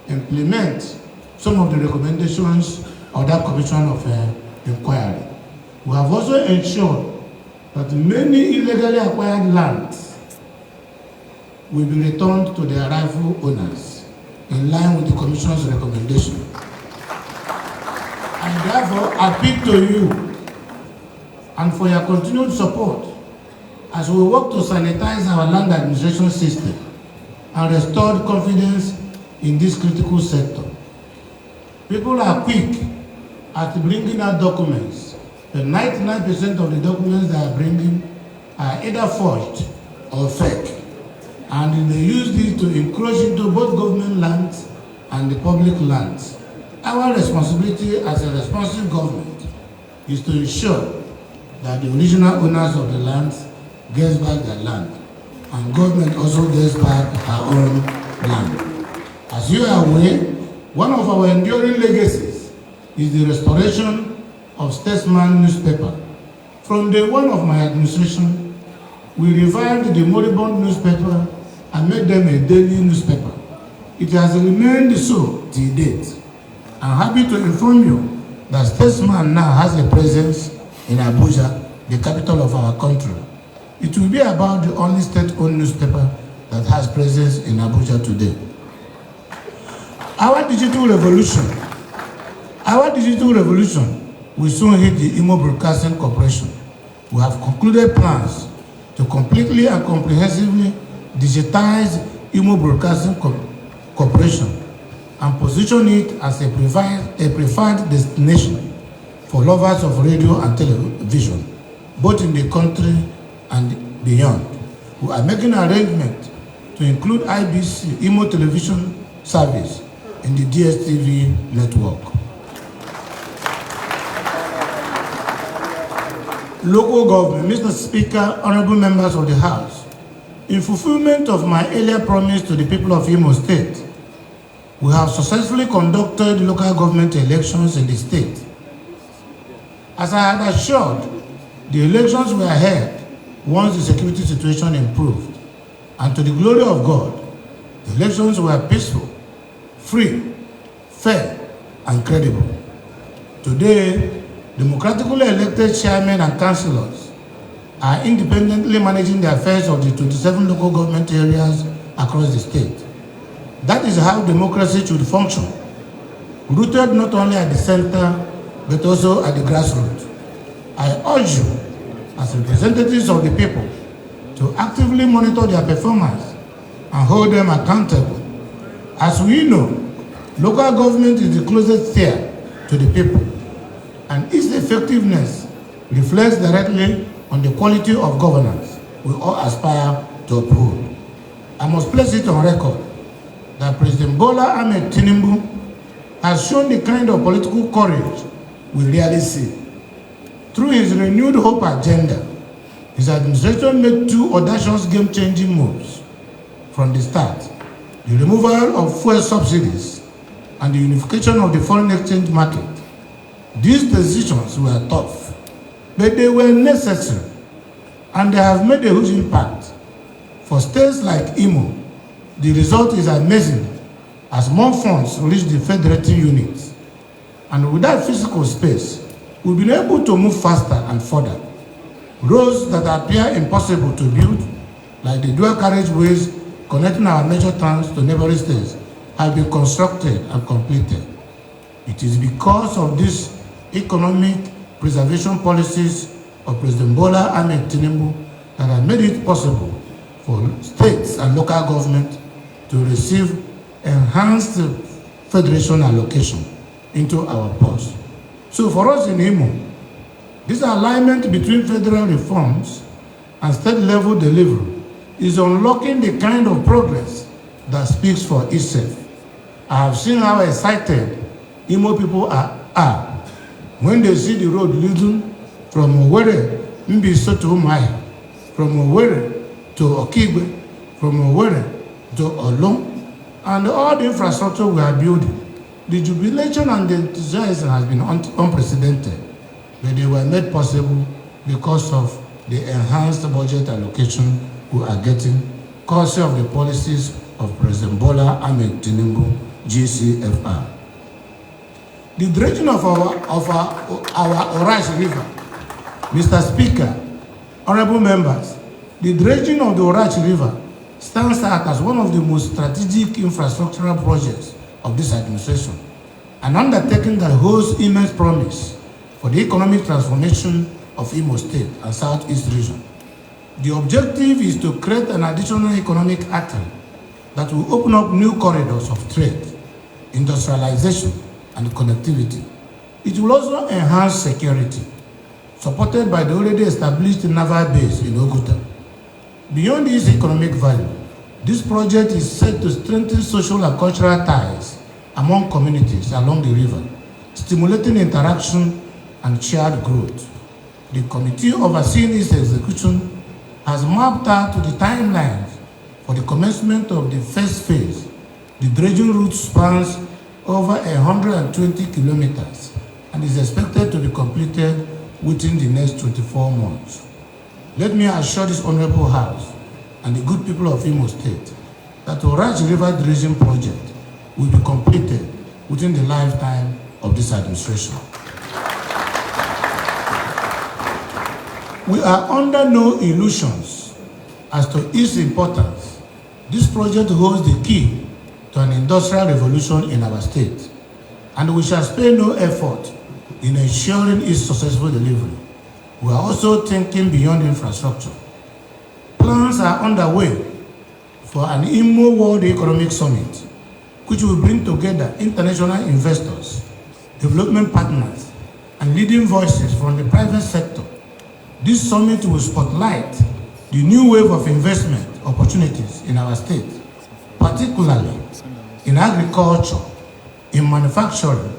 implement some of the recommendations of that commission of inquiry. We have also ensured that many illegally acquired lands will be returned to their rightful owners in line with the Commission's recommendation. I therefore appeal to you and for your continued support as we work to sanitize our land administration system and restore confidence in this critical sector. People are quick at bringing out documents, but 99% of the documents they are bringing are either forged or fake, and they use this to encroach into both government lands and the public lands. Our responsibility as a responsive government is to ensure that the original owners of the lands gets back their land, and government also gets back her own land. As you are aware, one of our enduring legacies is the restoration of Statesman newspaper. From day one of my administration, we revived the moribund newspaper and made them a daily newspaper. It has remained so till date. I'm happy to inform you that statesman now has a presence in Abuja, the capital of our country. It will be about the only state-owned newspaper that has presence in Abuja today. Our digital revolution will soon hit the Imo Broadcasting Corporation. We have concluded plans to completely and comprehensively digitize Imo Broadcasting Corporation and position it as a preferred destination for lovers of radio and television, both in the country and beyond. We are making arrangements to include IBC, Imo Television Service, in the DSTV network. Local government, Mr. Speaker, honorable members of the House, in fulfillment of my earlier promise to the people of Imo State, we have successfully conducted local government elections in the state. As I had assured, the elections were held once the security situation improved, and to the glory of God, the elections were peaceful, free, fair, and credible. Today, democratically elected chairmen and councillors are independently managing the affairs of the 27 local government areas across the state. That is how democracy should function, rooted not only at the center, but also at the grassroots. I urge you, as representatives of the people, to actively monitor their performance and hold them accountable. As we know, local government is the closest tier to the people, and its effectiveness reflects directly on the quality of governance we all aspire to uphold. I must place it on record that President Bola Ahmed Tinubu has shown the kind of political courage we rarely see. Through his renewed hope agenda, his administration made two audacious game-changing moves from the start: the removal of fuel subsidies and the unification of the foreign exchange market. These decisions were tough, but they were necessary, and they have made a huge impact. For states like Imo, the result is amazing as more funds reach the federating units. And without physical space, we've been able to move faster and further. Roads that appear impossible to build, like the dual carriageways connecting our major towns to neighboring states, have been constructed and completed. It is because of these economic preservation policies of President Bola Ahmed Tinubu that have made it possible for states and local government to receive enhanced federation allocation into our purse. So for us in Imo, this alignment between federal reforms and state-level delivery is unlocking the kind of progress that speaks for itself. I have seen how excited Imo people are when they see the road leading from Owerri, Mbiso to Umaya, from Owerri to Okigwe, from Owerri to Olong, and all the infrastructure we are building. The jubilation and the enthusiasm has been unprecedented, but they were made possible because of the enhanced budget allocation we are getting, courtesy of the policies of President Bola Ahmed Tinubu, GSSRS. The dredging of our Orash River, Mr. Speaker, honorable members, the dredging of the Orash River stands out as one of the most strategic infrastructural projects of this administration, an undertaking that holds immense promise for the economic transformation of Imo State and Southeast region. The objective is to create an additional economic artery that will open up new corridors of trade, industrialization, and connectivity. It will also enhance security, supported by the already established naval base in Oguta. Beyond its economic value, this project is set to strengthen social and cultural ties among communities along the river, stimulating interaction and shared growth. The committee overseeing its execution has mapped out the timelines for the commencement of the first phase. The dredging route spans over 120 kilometers and is expected to be completed within the next 24 months. Let me assure this honorable House and the good people of Imo State that the Orash River dredging project will be completed within the lifetime of this administration. We are under no illusions as to its importance. This project holds the key to an industrial revolution in our state, and we shall spare no effort in ensuring its successful delivery. We are also thinking beyond infrastructure. Plans are underway for an IMO World Economic Summit, which will bring together international investors, development partners, and leading voices from the private sector. This summit will spotlight the new wave of investment opportunities in our state, particularly in agriculture, in manufacturing,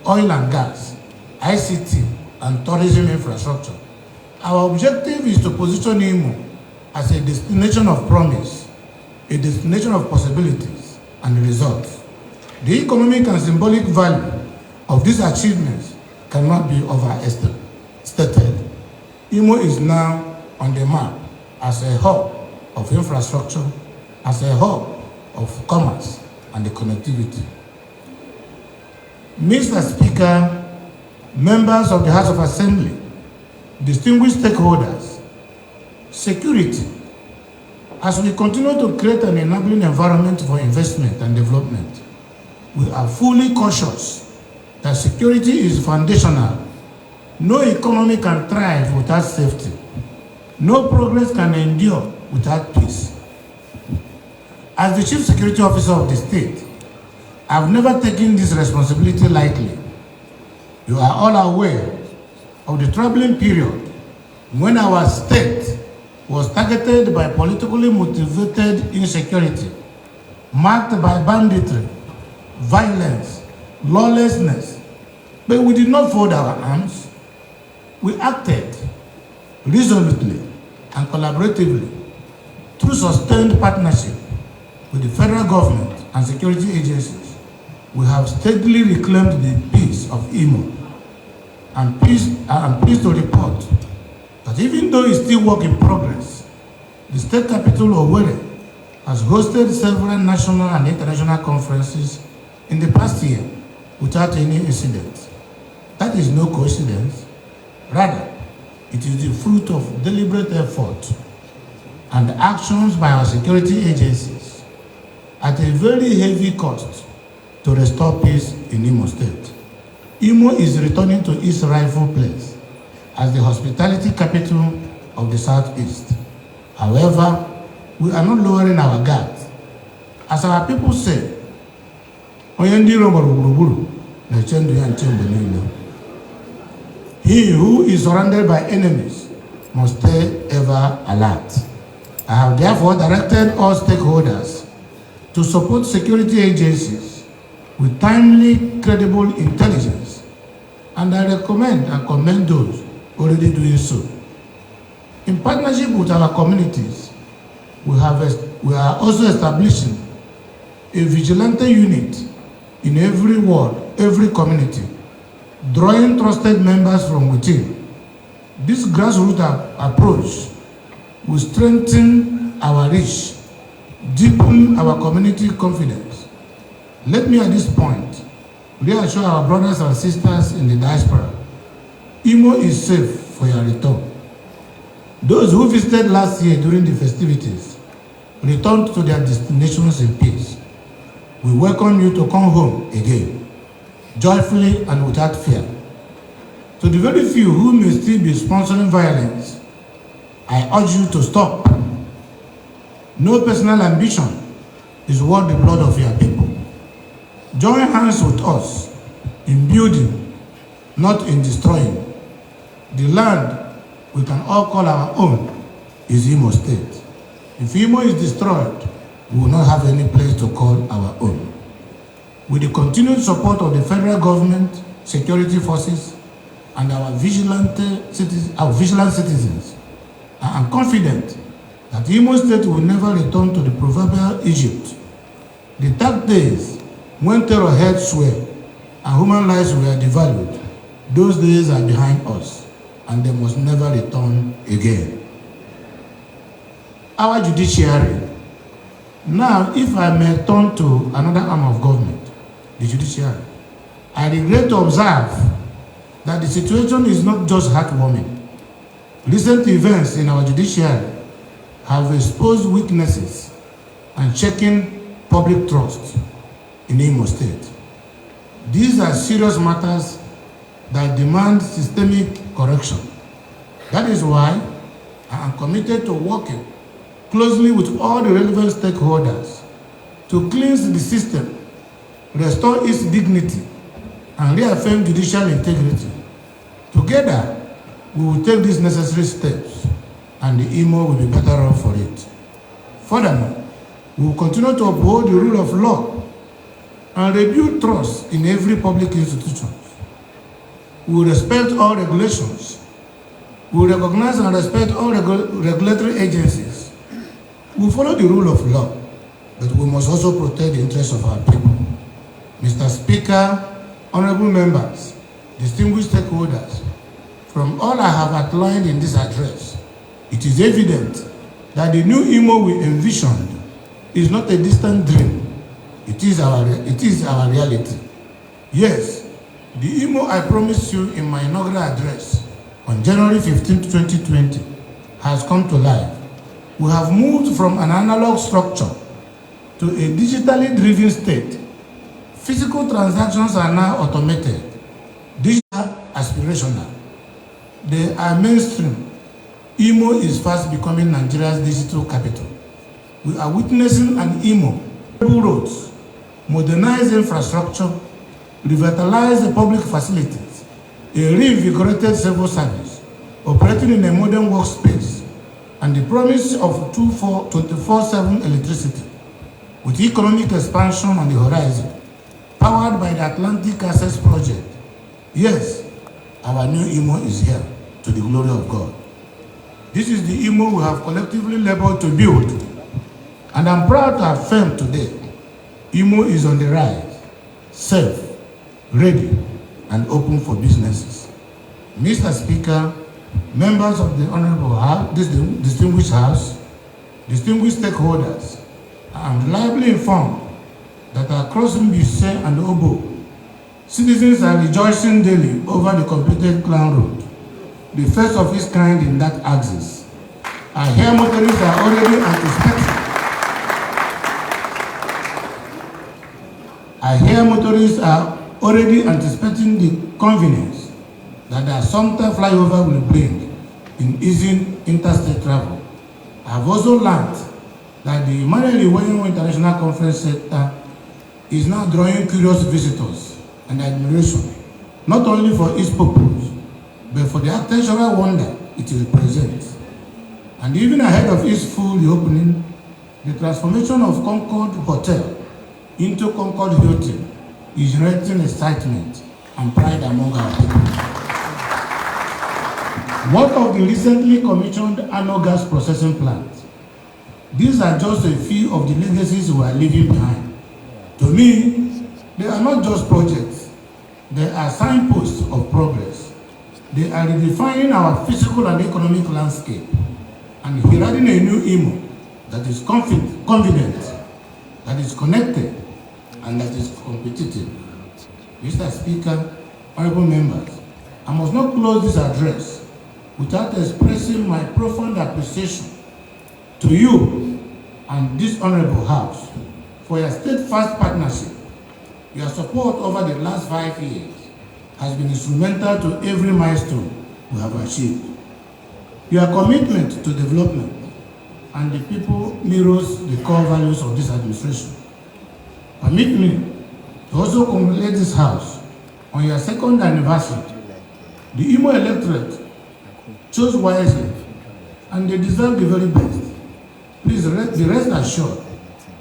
oil and gas, ICT, and tourism infrastructure. Our objective is to position IMO as a destination of promise, a destination of possibilities and results. The economic and symbolic value of these achievements cannot be overstated. IMO is now on the map as a hub of infrastructure, as a hub of commerce and the connectivity. Mr. Speaker, members of the House of Assembly, distinguished stakeholders, security. As we continue to create an enabling environment for investment and development, we are fully conscious that security is foundational. No economy can thrive without safety. No progress can endure without peace. As the Chief Security Officer of the state, I have never taken this responsibility lightly. You are all aware of the troubling period when our state was targeted by politically motivated insecurity, marked by banditry, violence, lawlessness. But we did not fold our arms. We acted resolutely and collaboratively through sustained partnership with the federal government and security agencies. We have steadily reclaimed the peace of IMO. I'm pleased to report that even though it's still work in progress, the state capital, Owerri, has hosted several national and international conferences in the past year without any incident. That is no coincidence. Rather, it is the fruit of deliberate effort and actions by our security agencies at a very heavy cost to restore peace in Imo State. Imo is returning to its rightful place as the hospitality capital of the Southeast. However, we are not lowering our guard. As our people say, he who is surrounded by enemies must stay ever alert. I have therefore directed all stakeholders to support security agencies with timely, credible intelligence, and I recommend and commend those already doing so. In partnership with our communities, we are also establishing a vigilante unit in every ward, every community, drawing trusted members from within. This grassroots approach will strengthen our reach, deepen our community confidence. Let me at this point reassure our brothers and sisters in the diaspora, Imo is safe for your return. Those who visited last year during the festivities returned to their destinations in peace. We welcome you to come home again, joyfully and without fear. To the very few who may still be sponsoring violence, I urge you to stop. No personal ambition is worth the blood of your people. Join hands with us in building, not in destroying. The land we can all call our own is Imo State. If Imo is destroyed, we will not have any place to call our own. With the continued support of the federal government, security forces, and our vigilant citizens, I am confident that Imo State will never return to the proverbial Egypt. The dark days when terror held sway and human lives were devalued, those days are behind us, and they must never return again. Our judiciary. Now, if I may turn to another arm of government, the judiciary, I regret to observe that the situation is not just heartwarming. Recent events in our judiciary have exposed weaknesses and shaken public trust in Imo State. These are serious matters that demand systemic correction. That is why I am committed to working closely with all the relevant stakeholders to cleanse the system, restore its dignity, and reaffirm judicial integrity. Together, we will take these necessary steps, and the Imo will be better off for it. Furthermore, we will continue to uphold the rule of law and rebuild trust in every public institution. We will respect all regulations. We will recognize and respect all regulatory agencies. We will follow the rule of law, but we must also protect the interests of our people. Mr. Speaker, honorable members, distinguished stakeholders, from all I have outlined in this address, it is evident that the new Imo we envisioned is not a distant dream. It is our reality. Yes, the Imo I promised you in my inaugural address on January 15, 2020 has come to life. We have moved from an analog structure to a digitally driven state. Physical transactions are now automated, digital aspirational. They are mainstream. Imo is fast becoming Nigeria's digital capital. We are witnessing an Imo, roads, modernized infrastructure, revitalized public facilities, a reinvigorated civil service, operating in a modern workspace, and the promise of 24/7 electricity, with economic expansion on the horizon, powered by the Atlantic Access Project. Yes, our new Imo is here, to the glory of God. This is the Imo we have collectively labored to build, and I'm proud to affirm today, Imo is on the rise, safe, ready, and open for businesses. Mr. Speaker, members of the Honorable House, this distinguished House, distinguished stakeholders, I am reliably informed that across Mbise and Obo, citizens are rejoicing daily over the completed Clown Road, the first of its kind in that axis. I hear motorists are already anticipating. The convenience that the Assumpta flyover will bring in easing interstate travel. I have also learned that the Emmanuel Iwenyo International Conference Center is now drawing curious visitors and admiration, not only for its purpose, but for the architectural wonder it represents. And even ahead of its full reopening, the transformation of Concord Hotel into Concord Hilton is generating excitement and pride among our people. What of the recently commissioned Ano gas processing plant? These are just a few of the legacies we are leaving behind. To me, they are not just projects, they are signposts of progress. They are redefining our physical and economic landscape and heralding a new Imo that is confident, that is connected, and that is competitive. Mr. Speaker, honorable members, I must not close this address without expressing my profound appreciation to you and this honorable House for your steadfast partnership. Your support over the last 5 years has been instrumental to every milestone we have achieved. Your commitment to development and the people mirrors the core values of this administration. Permit me to also congratulate this House on your 2nd anniversary. The Imo electorate chose wisely, and they deserve the very best. Please be rest assured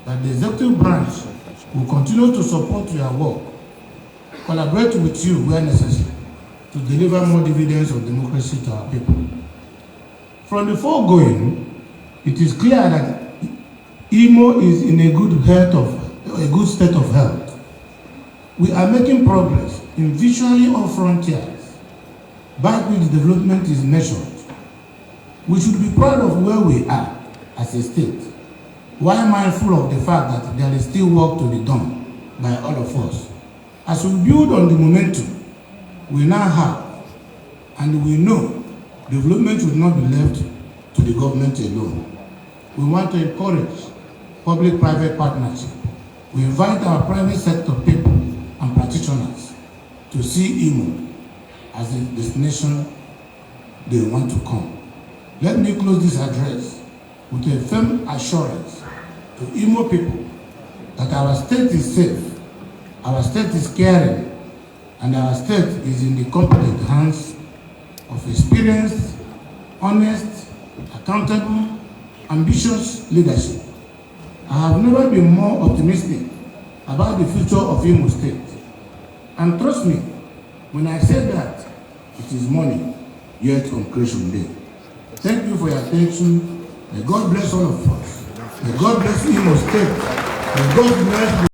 that the executive branch will continue to support your work, collaborate with you where necessary, to deliver more dividends of democracy to our people. From the foregoing, it is clear that Imo is in a good state of health. We are making progress in virtually all frontiers, by which development is measured. We should be proud of where we are as a state, while mindful of the fact that there is still work to be done by all of us. As we build on the momentum we now have, and we know Development should not be left to the government alone. We want to encourage public-private partnership. We invite our private sector people and practitioners to see Imo as a destination they want to come. Let me close this address with a firm assurance to Imo people that our state is safe, our state is caring, and our state is in the competent hands of experienced, honest, accountable, ambitious leadership. I have never been more optimistic about the future of Imo State. And trust me, when I say that, it is morning, yet on Creation Day. Thank you for your attention. May God bless all of us. May God bless Imo State. May God bless